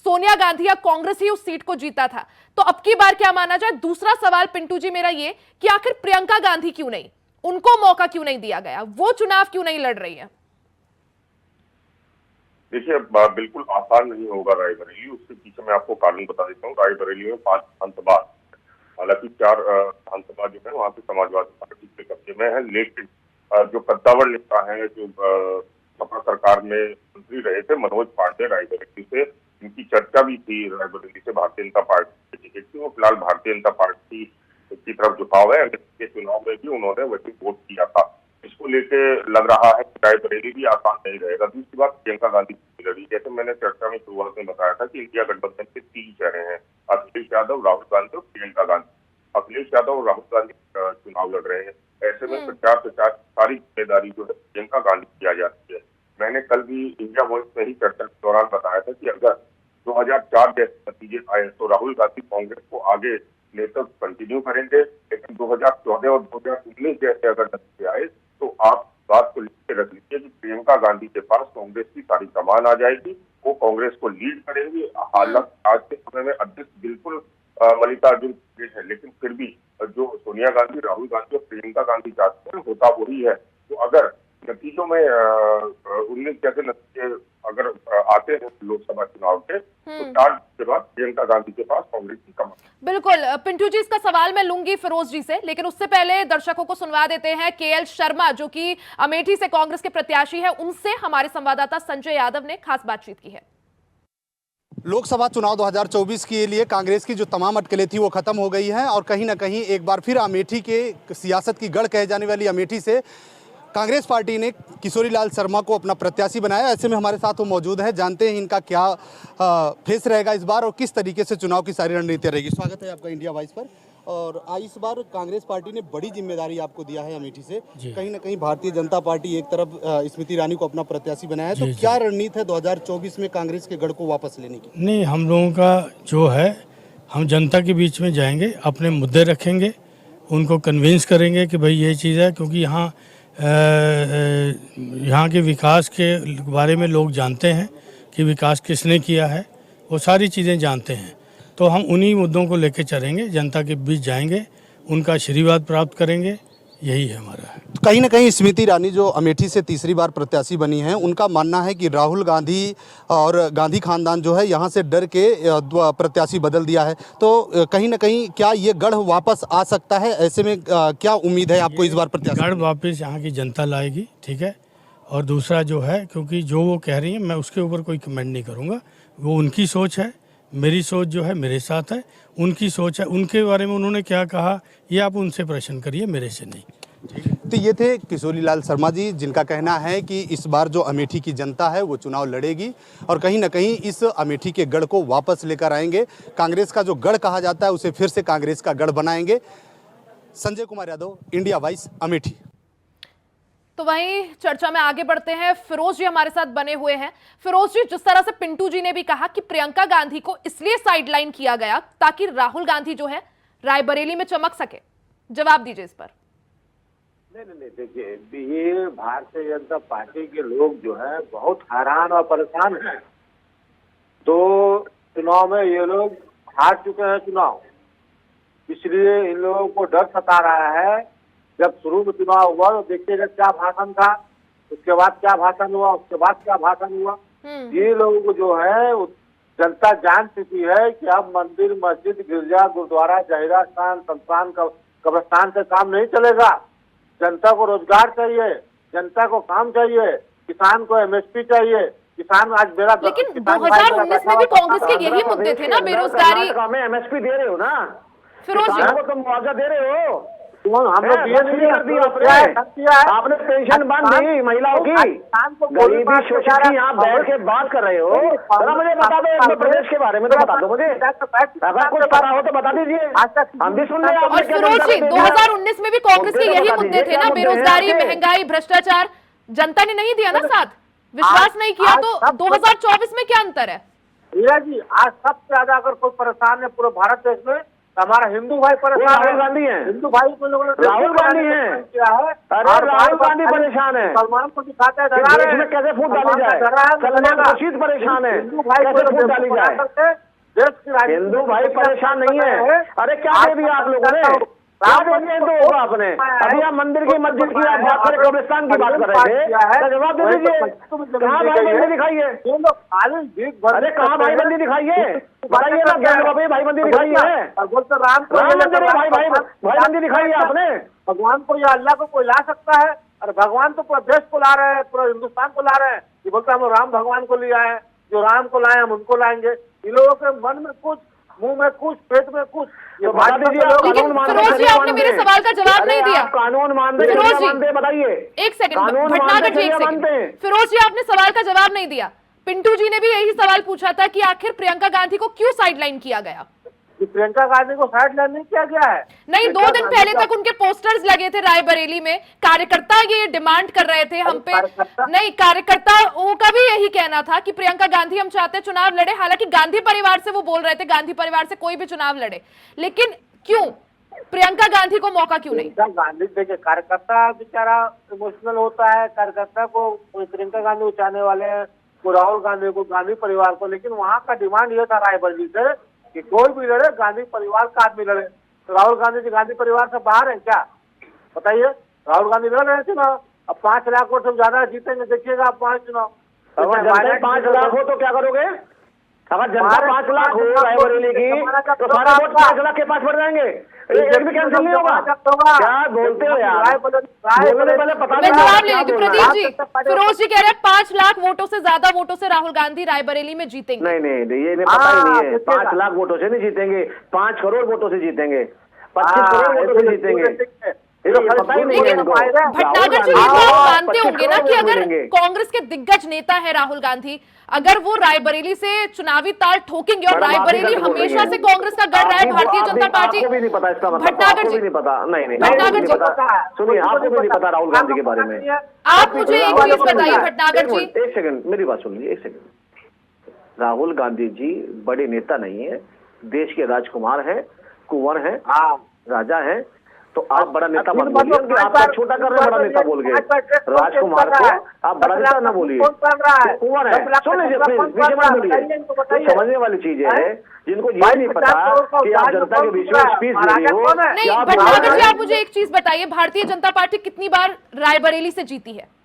सोनिया गांधी या कांग्रेस ही उस सीट को जीता था, तो अब की बार क्या माना जाए? दूसरा सवाल पिंटू जी मेरा ये कि आखिर प्रियंका गांधी क्यों नहीं, उनको मौका क्यों नहीं दिया गया, वो चुनाव क्यों नहीं लड़ रही है? देखिए, बिल्कुल आसान नहीं होगा रायबरेली। उसके पीछे मैं आपको कारण बता देता हूँ। रायबरेली में 5 विधानसभा, हालांकि 4 विधानसभा जो है वहाँ पे समाजवादी पार्टी के कब्जे में है, लेकिन जो कद्दावर नेता है, जो सपा सरकार में मंत्री रहे थे, मनोज पांडे, रायबरेली से इनकी चर्चा भी थी, रायबरेली से भारतीय जनता पार्टी की टिकट थी। वो फिलहाल भारतीय जनता पार्टी की तरफ झुकाव है। के चुनाव में भी उन्होंने वही वोट किया था। इसको लेके लग रहा है कि रायबरेली भी आसान नहीं रहेगा। दूसरी बात, प्रियंका गांधी की लड़ी, जैसे मैंने चर्चा में शुरुआत में बताया था कि इंडिया गठबंधन के 3 चेहरे हैं, अखिलेश यादव, राहुल गांधी और प्रियंका गांधी। अखिलेश यादव और राहुल गांधी चुनाव लड़ रहे हैं, ऐसे में प्रचार सारी जिम्मेदारी जो है प्रियंका गांधी की आ जाती है। मैंने कल भी इंडिया वॉइस में ही चर्चा के दौरान बताया था कि अगर 2004 जैसे नतीजे आए तो राहुल गांधी कांग्रेस को आगे नेतृत्व कंटिन्यू करेंगे, लेकिन 2014 और 2019 जैसे अगर नतीजे आए तो आप बात को लिख के रख लीजिए कि प्रियंका गांधी के पास कांग्रेस की सारी कमान आ जाएगी, वो कांग्रेस को लीड करेंगी। हालांकि आज के समय में अध्यक्ष बिल्कुल मल्लिकार्जुन खड़गे है, लेकिन फिर भी जो सोनिया गांधी, राहुल गांधी और प्रियंका गांधी चाहते हैं होता वही है। तो अगर नतीजों में 19 जैसे नतीजे अगर आते हैं लोकसभा चुनाव के, तो 4 के बाद प्रियंका गांधी के पास कांग्रेस की कमान। बिल्कुल पिंटू जी, इसका सवाल मैं लूंगी फिरोज जी से, लेकिन उससे पहले दर्शकों को सुनवा देते हैं केएल शर्मा जो कि अमेठी से कांग्रेस के प्रत्याशी है, उनसे हमारे संवाददाता संजय यादव ने खास बातचीत की है। लोकसभा चुनाव 2024 के लिए कांग्रेस की जो तमाम अटकलें थी वो खत्म हो गई हैं और कहीं ना कहीं एक बार फिर अमेठी के सियासत की गढ़ कहे जाने वाली अमेठी से कांग्रेस पार्टी ने किशोरीलाल शर्मा को अपना प्रत्याशी बनाया। ऐसे में हमारे साथ वो मौजूद है, जानते हैं इनका क्या फेस रहेगा इस बार और किस तरीके से चुनाव की सारी रणनीति रहेगी। स्वागत है आपका इंडिया वॉइस पर। और इस बार कांग्रेस पार्टी ने बड़ी जिम्मेदारी आपको दिया है अमेठी से, कहीं ना कहीं भारतीय जनता पार्टी एक तरफ स्मृति ईरानी को अपना प्रत्याशी बनाया है, तो क्या रणनीति है 2024 में कांग्रेस के गढ़ को वापस लेने की? नहीं, हम लोगों का जो है, हम जनता के बीच में जाएंगे, अपने मुद्दे रखेंगे, उनको कन्विंस करेंगे कि भाई ये चीज़ है, क्योंकि यहाँ के विकास के बारे में लोग जानते हैं कि विकास किसने किया है, वो सारी चीज़ें जानते हैं। तो हम उन्हीं मुद्दों को लेकर चलेंगे, जनता के बीच जाएंगे, उनका आशीर्वाद प्राप्त करेंगे, यही है हमारा। तो कहीं ना कहीं स्मृति ईरानी जो अमेठी से तीसरी बार प्रत्याशी बनी हैं, उनका मानना है कि राहुल गांधी और गांधी खानदान जो है यहाँ से डर के प्रत्याशी बदल दिया है, तो कहीं ना कहीं क्या ये गढ़ वापस आ सकता है? ऐसे में क्या उम्मीद है आपको इस बार प्रत्याशी? गढ़ वापस यहाँ की जनता लाएगी, ठीक है। और दूसरा जो है, क्योंकि जो वो कह रही है मैं उसके ऊपर कोई कमेंट नहीं करूँगा, वो उनकी सोच है, मेरी सोच जो है मेरे साथ है, उनकी सोच है, उनके बारे में उन्होंने क्या कहा ये आप उनसे प्रश्न करिए, मेरे से नहीं। ठीक है। तो ये थे किशोरीलाल शर्मा जी, जिनका कहना है कि इस बार जो अमेठी की जनता है वो चुनाव लड़ेगी और कहीं ना कहीं इस अमेठी के गढ़ को वापस लेकर आएंगे। कांग्रेस का जो गढ़ कहा जाता है उसे फिर से कांग्रेस का गढ़ बनाएंगे। Sanjay Kumar Yadav, India voice, Amethi. तो वहीं चर्चा में आगे बढ़ते हैं, फिरोज जी हमारे साथ बने हुए हैं। फिरोज जी, जिस तरह से पिंटू जी ने भी कहा कि प्रियंका गांधी को इसलिए साइडलाइन किया गया ताकि राहुल गांधी जो है रायबरेली में चमक सके, जवाब दीजिए इस पर। नहीं, देखिए ये भारतीय जनता पार्टी के लोग जो है बहुत हैरान और परेशान हैं। तो चुनाव में ये लोग हार चुके हैं चुनाव, इसलिए इन लोगों को डर सता रहा है। जब शुरू में चुनाव हुआ तो देखिएगा क्या भाषण था, उसके बाद क्या भाषण हुआ, उसके बाद क्या भाषण हुआ। ये लोगों को जो है जनता जान चुकी है कि अब मंदिर, मस्जिद, गिरजा, गुरुद्वारा, जहीरा स्थान, शमशान, कब्रिस्तान से काम नहीं चलेगा। जनता को रोजगार चाहिए, जनता को काम चाहिए, किसान को एमएसपी चाहिए। किसान आज मेरा, लेकिन 2019 में भी कांग्रेस के यही मुद्दे थे ना, बेरोजगारी। हमें एमएसपी दे रहे हो ना, फिरोज जी, किसानों को तो मुआवजा दे रहे हो, हम लोग कर दी आपने पेंशन बंद दी महिलाओं की, गरीबी शोषण की यहाँ बैठ के बात कर रहे हो। जरा मुझे बता दो उत्तर प्रदेश के बारे में, तो बता दो मुझे, अगर कुछ पता हो तो बता दीजिए, हम भी सुन रहे हैं। और फिरोज जी, 2019 में भी कांग्रेस के यही मुद्दे थे ना, बेरोजगारी, महंगाई, भ्रष्टाचार, जनता ने नहीं दिया ना साथ, विश्वास नहीं किया, तो 2024 में क्या अंतर है? हीरा जी, आज सबसे ज्यादा अगर कोई परेशान है पूरे भारत देश में, हमारा हिंदू भाई परेशान है। राहुल गांधी है, हिंदू भाई को लोगों ने राहुल गांधी है, अरे राहुल गांधी परेशान है, सलमान को दिखाते हैं देश में कैसे फूट डाली जाए, सलमान खुर्शीद परेशाान है, हिंदू भाई कैसे फूट डाली जाए, हिंदू भाई परेशान नहीं है। अरे क्या दे दिया आप लोगों ने, क्या दे दिया हिंदुओं को आपने? अभी आप मंदिर की मस्जिद की आप बात करें, कब्रिस्तान की बात कर रहे थे, तो जवाब दे दीजिए, कहाँ भाईबंदी दिखाइए? अरे कहाँ भाईबंदी दिखाइए, बताइए ना, ज्ञान बाबा भाईबंदी दिखाई है, राम मंदिर है भाईबंदी दिखाई है आपने? भगवान को या अल्लाह को कोई ला सकता है? अरे भगवान तो पूरा देश को ला रहे हैं, पूरा हिंदुस्तान को ला रहे हैं। ये बोलते हम राम भगवान को लिया है, जो राम को लाए हम उनको लाएंगे। इन लोगों के मन में कुछ, मुंह में कुछ, पेट में कुछ। तो बता दीजिए, फिरोज जी, आपने मेरे सवाल का जवाब नहीं दिया। कानून मानते, फिरोज जी बताइए, एक सेकंड, भटनागर जी एक सेकंड, फिरोज जी आपने सवाल का जवाब नहीं दिया। पिंटू जी ने भी यही सवाल पूछा था कि आखिर प्रियंका गांधी को क्यों साइडलाइन किया गया? प्रियंका गांधी को साइडलाइन नहीं किया गया है। नहीं, 2 दिन पहले तक उनके पोस्टर्स लगे थे रायबरेली में, कार्यकर्ता ये डिमांड कर रहे थे हम पे। नहीं, कार्यकर्ताओं का भी यही कहना था कि प्रियंका गांधी हम चाहते चुनाव लड़े, हालांकि गांधी परिवार से वो बोल रहे थे गांधी परिवार से कोई भी चुनाव लड़े, लेकिन क्यों प्रियंका गांधी को मौका क्यों नहीं? गांधी देखिए, कार्यकर्ता बेचारा इमोशनल होता है, कार्यकर्ता को प्रियंका गांधी को चाहने वाले हैं, को राहुल गांधी को, गांधी परिवार को, लेकिन वहाँ का डिमांड ये था रायबरेली से कि कोई भी लड़े, गांधी परिवार का आदमी लड़े। तो राहुल गांधी जी गांधी परिवार से बाहर है क्या? बताइए, राहुल गांधी लड़ रहे थे ना, अब 5 लाख वोट से ज्यादा जीतेंगे, देखिएगा आप 5 चुनाव। अगर 5 लाख हो तो क्या करोगे? अगर जनता 5 लाख हो रायबरेली की, तो सारे वोट 5 लाख के पास बढ़ जाएंगे, एक भी कैंसिल नहीं होगा। क्या बोलते हो यार, पहले पता मैं जवाब ले लेती हूँ। प्रदीप जी, फिरोज जी कह रहे हैं 5 लाख वोटों से ज्यादा वोटों से राहुल गांधी रायबरेली में जीतेंगे। नहीं, ये पता ही नहीं है, 5 लाख वोटों से नहीं जीतेंगे, 5 करोड़ वोटों से जीतेंगे, 25 करोड़ वोटों से जीतेंगे, पता ही नहीं है इनको। भटनागर जी, ये तो आप मानते होंगे ना कि अगर कांग्रेस के दिग्गज नेता है राहुल गांधी, अगर वो रायबरेली से चुनावी ताल ठोकेंगे, और रायबरेली हमेशा से कांग्रेस का गढ़ रहा है, भारतीय जनता पार्टी। भी नहीं पता इसका मतलब, भटनागर जी नहीं पता, नहीं भटनागर जी सुनिए, आपको भी नहीं पता राहुल गांधी के बारे में। आप मुझे एक चीज बताइए भटनागर जी, एक सेकंड मेरी बात सुन लीजिए, एक सेकंड। राहुल गांधी जी बड़े नेता नहीं है, देश के राजकुमार हैं, कुंवर हैं, राजा हैं, तो आप बड़ा नेता मत बोलिए, आप छोटा कर रहे हैं, बड़ा नेता बोल गए राजकुमार को, आप बड़ा नेता ना बोलिए, कुंवर है। सुन लीजिए प्लीज, बीच में बोलिए, समझने वाली चीजें है जिनको ये नहीं पता कि आप जनता के बीच में स्पीच दे रही हो। नहीं भटनागर जी, आप मुझे एक चीज बताइए, भारतीय जनता पार्टी कितनी बार रायबरेली से जीती है?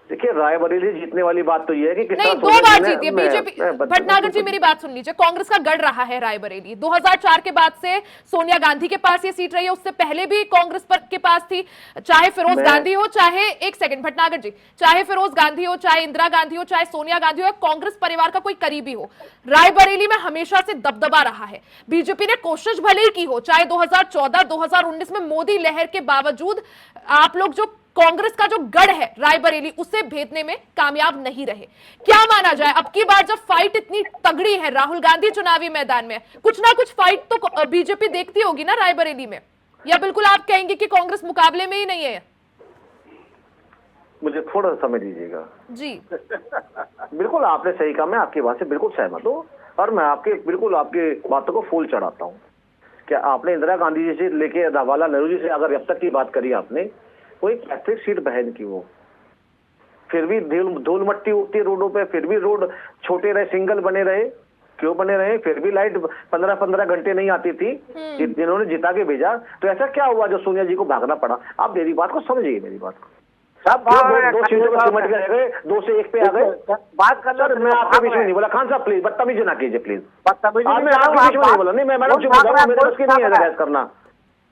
देखिए, रायबरेली जीतने वाली बात तो ये है कि नहीं, 2 बार जीती है बीजेपी। भटनागर जी मेरी बात सुन लीजिए, कांग्रेस का गढ़ रहा है रायबरेली, 2004 के बाद से सोनिया गांधी के पास ये सीट रही है, उससे पहले भी कांग्रेस के पास थी, चाहे फिरोज गांधी हो, चाहे, एक सेकंड भटनागर जी, चाहे फिरोज गांधी हो, चाहे इंदिरा गांधी हो, चाहे सोनिया गांधी हो, कांग्रेस परिवार का कोई करीबी हो, रायबरेली में हमेशा से दबदबा रहा है। बीजेपी ने कोशिश भले ही की हो, चाहे 2014, 2019 में मोदी लहर के बावजूद आप लोग जो कांग्रेस का जो गढ़ है रायबरेली, उसे भेदने में कामयाब नहीं रहे। क्या माना जाए, अब की बार जब फाइट इतनी तगड़ी है, राहुल गांधी चुनावी मैदान में, कुछ ना कुछ फाइट तो बीजेपी देखती होगी ना रायबरेली में, या बिल्कुल आप कहेंगे कि कांग्रेस मुकाबले में ही नहीं है? मुझे थोड़ा सा समय दीजिएगा जी। बिल्कुल आपने सही कहा, मैं आपकी बात से बिल्कुल सहमत हूँ, और मैं बिल्कुल आपकी बातों को फूल चढ़ाता हूँ। क्या आपने इंदिरा गांधी जी से लेके जवाहरलाल नेहरू जी से अगर अब तक की बात करी आपने, कोई कैथलिक सीट बहन की वो, फिर भी धूल मट्टी उठती रोडों पे, फिर भी रोड छोटे रहे, सिंगल बने रहे, क्यों बने रहे? फिर भी लाइट 15-15 घंटे नहीं आती थी, जिन्होंने जिता के भेजा। तो ऐसा क्या हुआ जो सोनिया जी को भागना पड़ा? आप मेरी बात को समझिए, मेरी बात को, सब 2 सीटों पर सिमट गए, 2 से 1 पे आ गए। बात कर लो, मैं आपके बीच में नहीं बोला। खान साहब प्लीज बदतमीजी ना कीजिए, प्लीज। मैं आपके बीच में नहीं बोला, नहीं मैं मैडम चुप हो जाऊंगा, मेरे बस की नहीं है बहस करना।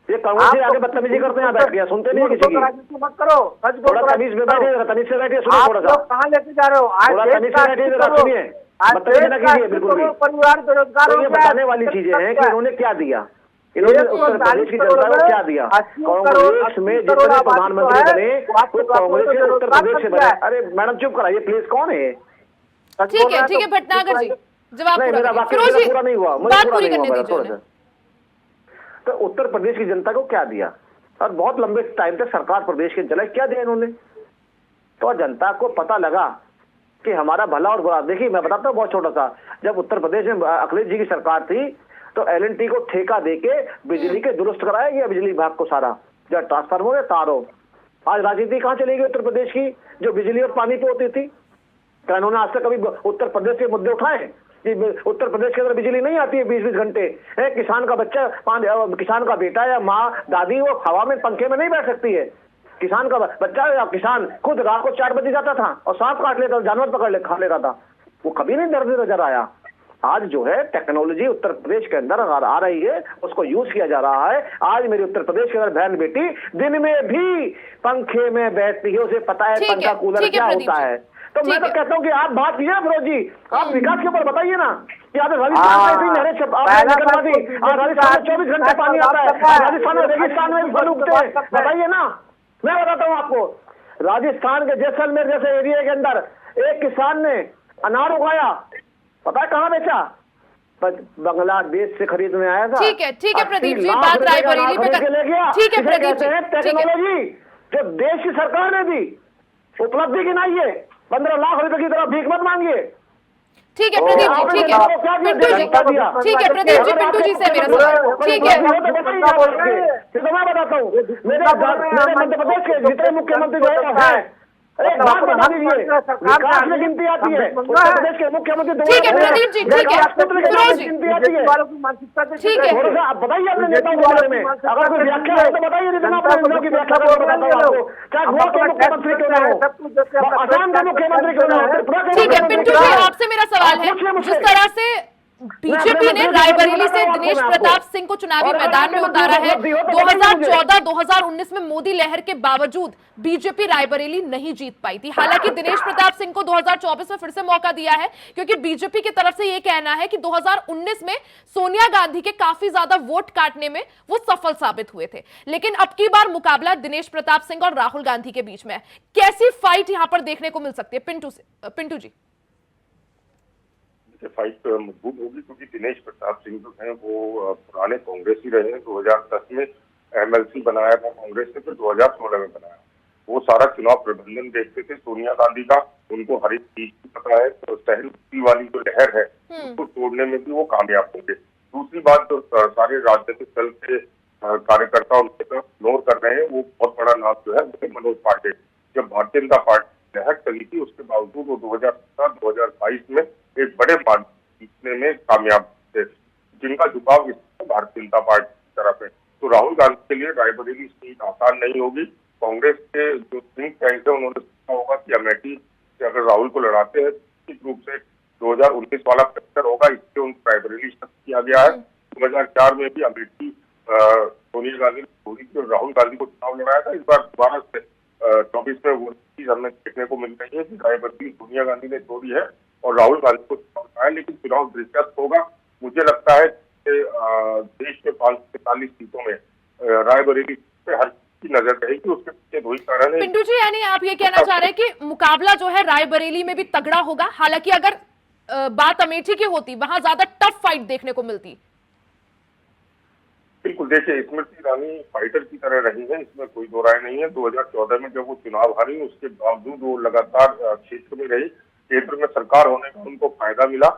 ये कांग्रेस से आगे बदतमीजी करते हैं, बैठ गया, सुनते नहीं किसी की। मत करो, थोड़ा तमीज में बैठिए, तमीज से बैठिए, सुनिए थोड़ा सा। कहाँ लेके जा रहे हो? थोड़ा तमीज से बैठिए, सुनिए। बताइए ना कीजिए बिल्कुल भी। परिवार बेरोजगार तो ये बताने वाली चीजें हैं कि इन्होंने क्या दिया, इन्होंने उत्तर प्रदेश की जनता को क्या दिया। कांग्रेस में जितने प्रधानमंत्री बने वो कांग्रेस के उत्तर प्रदेश से बने। अरे मैडम चुप कराइए प्लीज, कौन है? ठीक है भटनागर जी, जवाब नहीं, मेरा वाक्य पूरा नहीं हुआ, मुझे पूरा नहीं हुआ थोड़ा सा। तो उत्तर प्रदेश की जनता को क्या दिया, और बहुत लंबे टाइम तक सरकार प्रदेश के चला, क्या दिया इन्होंने? तो जनता को पता लगा कि हमारा भला और बुरा। देखिए मैं बताता हूँ बहुत छोटा सा, जब उत्तर प्रदेश में अखिलेश जी की सरकार थी तो L&T को ठेका देके बिजली के दुरुस्त कराया गया, बिजली विभाग को सारा, जब ट्रांसफार्मर तार हो। आज राजनीति कहाँ चली गई उत्तर प्रदेश की, जो बिजली और पानी पे होती थी? क्या इन्होंने आज तक कभी उत्तर प्रदेश के मुद्दे उठाए कि उत्तर प्रदेश के अंदर बिजली नहीं आती है 20-20 घंटे? है किसान का बच्चा, किसान का बेटा या माँ दादी वो हवा में पंखे में नहीं बैठ सकती है। किसान का बच्चा या किसान खुद रात को 4 बजे जाता था और सांप काट लेता था, जानवर पकड़ खा लेता था, वो कभी नहीं दर्द नजर आया। आज जो है टेक्नोलॉजी उत्तर प्रदेश के अंदर आ रही है, उसको यूज किया जा रहा है। आज मेरे उत्तर प्रदेश के अंदर बहन बेटी दिन में भी पंखे में बैठती है, उसे पता है पंखा कूलर क्या होता है। तो मैं तो कहता हूँ कि आप बात कीजिए फिरोज जी, आप विकास के ऊपर बताइए ना कि आप राजस्थान में ऐसी नहरें निकलवा दी, राजस्थान में 24 घंटे पानी आता है, राजस्थान में रेगिस्तान में फल उगते हैं, बताइए ना। मैं बताता हूँ आपको, राजस्थान के जैसलमेर जैसे एरिया के अंदर एक किसान ने अनार उगाया, पता है कहाँ बेचा? बांग्लादेश से खरीदने आया था। ठीक है प्रदीप जी, बात रायबरेली पे ले गया। ठीक है प्रदीप जी, टेक्नोलॉजी जो देश की सरकार ने दी, उपलब्धि गिनाइए, 15 लाख रुपए की तरफ भीख मत मांगिए। ठीक है प्रदीप जी, ठीक है पिंटू जी, ठीक है प्रदीप जी, पिंटू जी से मेरा सवाल, ठीक है। तो मैं बताता हूँ, मेरे मध्य प्रदेश के जितने मुख्यमंत्री हैं, एक बात बता दीजिए, विकास में गिनती आती है उत्तर प्रदेश के मुख्यमंत्री। ठीक है प्रदीप जी, ठीक है फिरोज जी, गिनती आती है, ठीक है। थोड़ा सा आप बताइए अपने नेताओं के बारे में, अगर कोई व्याख्या है तो बताइए, लेकिन अपने नेताओं की व्याख्या को बताता हूँ आपको, चाहे गोवा के मुख्यमंत्री क्यों ना हो, असम के मुख्यमंत्री क्यों ना हो, त्रिपुरा के। ठीक है पिंटू जी, आपसे मेरा सवाल है, जिस तरह से बीजेपी ने रायबरेली से दिनेश प्रताप सिंह को चुनावी मैदान में उतारा है, 2014-2019 में मोदी लहर के बावजूद बीजेपी रायबरेली नहीं जीत पाई थी। हालांकि दिनेश प्रताप सिंह को 2024 में फिर से मौका दिया है, क्योंकि बीजेपी की तरफ से यह कहना है कि 2019 में सोनिया गांधी के काफी ज्यादा वोट काटने में वो सफल साबित हुए थे। लेकिन अब की बार मुकाबला दिनेश प्रताप सिंह और राहुल गांधी के बीच में है। कैसी फाइट यहां पर देखने को मिल सकती है पिंटू जी? फाइट मजबूत होगी, क्योंकि दिनेश प्रताप सिंह जो हैं वो पुराने कांग्रेसी रहे हैं। 2010 में MLC बनाया था कांग्रेस ने, फिर 2016 में बनाया। वो सारा चुनाव प्रबंधन देखते थे सोनिया गांधी का, उनको हर एक चीज की पता है। तो सहलूसी वाली जो लहर है उसको तोड़ने में भी वो कामयाब होंगे। दूसरी बात, जो सारे राजनीतिक दल के कार्यकर्ता उनके तरफ इग्नोर कर रहे हैं, वो बहुत बड़ा नाम जो है वो मनोज पांडे। जब भारतीय जनता पार्टी लहर चली थी, उसके बावजूद वो 2017-2022 में एक बड़े मान जीतने में कामयाब थे, जिनका झुकाव भारतीय जनता पार्टी की तरफ है। तो राहुल गांधी के लिए रायबरेली सीट आसान नहीं होगी। कांग्रेस के जो थिंक टैंक है उन्होंने सोचा होगा कि अमेठी से अगर राहुल को लड़ाते हैं, निश्चित रूप से 2019 वाला फैक्टर होगा, इससे उनको रायबरेली शिफ्ट किया गया है। 2004 में भी अमेठी सोनिया गांधी ने छोड़ी थी और राहुल गांधी को चुनाव लड़ाया था। इस बार दोबारा से 24 में वो चीज हमें देखने को मिल रही है कि रायबरेली सोनिया गांधी ने छोड़ी है और राहुल गांधी को चुनाव है। लेकिन चुनाव दिलचस्प होगा। मुझे लगता है कि देश के 543 सीटों में रायबरेली पे हर की नजर रहेगी, उसके पीछे दो ही कारण है। पिंटू जी, यानी आप ये कहना चाह रहे हैं कि मुकाबला जो है रायबरेली में भी तगड़ा होगा। हालांकि अगर बात अमेठी की होती, वहां ज्यादा टफ फाइट देखने को मिलती। बिल्कुल, देखिए स्मृति ईरानी फाइटर की तरह रही है, इसमें कोई दो राय नहीं है। 2014 में जब वो चुनाव हारी, उसके बावजूद वो लगातार क्षेत्र में रही, क्षेत्र में सरकार होने का उनको फायदा मिला।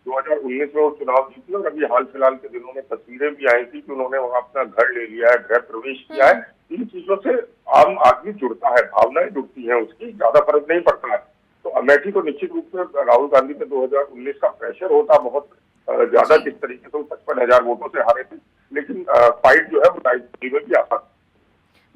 2019 में वो चुनाव जीती और अभी हाल फिलहाल के दिनों में तस्वीरें भी आई थी कि उन्होंने वहां अपना घर ले लिया है, गृह प्रवेश किया है। इन चीजों से आम आदमी जुड़ता है, भावनाएं जुड़ती हैं, उसकी ज्यादा फर्क नहीं पड़ता है। तो अमेठी को निश्चित रूप से राहुल गांधी पे 2019 का प्रेशर होता बहुत ज्यादा, जिस तरीके से वो 55,000 वोटों से हारे थे। लेकिन फाइट जो है वो रायबरेली में भी आसान।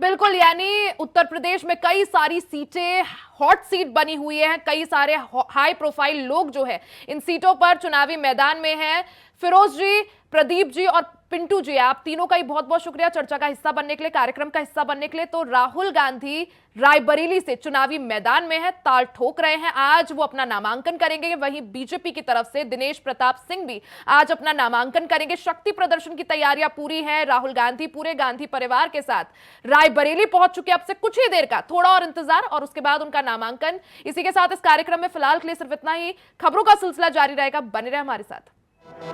बिल्कुल, यानी उत्तर प्रदेश में कई सारी सीटें हॉट सीट बनी हुई है, कई सारे हाई प्रोफाइल लोग जो है इन सीटों पर चुनावी मैदान में हैं। फिरोज जी, प्रदीप जी और पिंटू जी, आप तीनों का ही बहुत बहुत शुक्रिया चर्चा का हिस्सा बनने के लिए, कार्यक्रम का हिस्सा बनने के लिए। तो राहुल गांधी रायबरेली से चुनावी मैदान में है, ताल ठोक रहे हैं। आज वो अपना नामांकन करेंगे। वहीं बीजेपी की तरफ से दिनेश प्रताप सिंह भी आज अपना नामांकन करेंगे। शक्ति प्रदर्शन की तैयारियां पूरी है। राहुल गांधी पूरे गांधी परिवार के साथ रायबरेली पहुंच चुके। अब से कुछ ही देर का थोड़ा और इंतजार और उसके बाद उनका नामांकन। इसी के साथ इस कार्यक्रम में फिलहाल के लिए सिर्फ इतना ही। खबरों का सिलसिला जारी रहेगा, बने रहे हमारे साथ।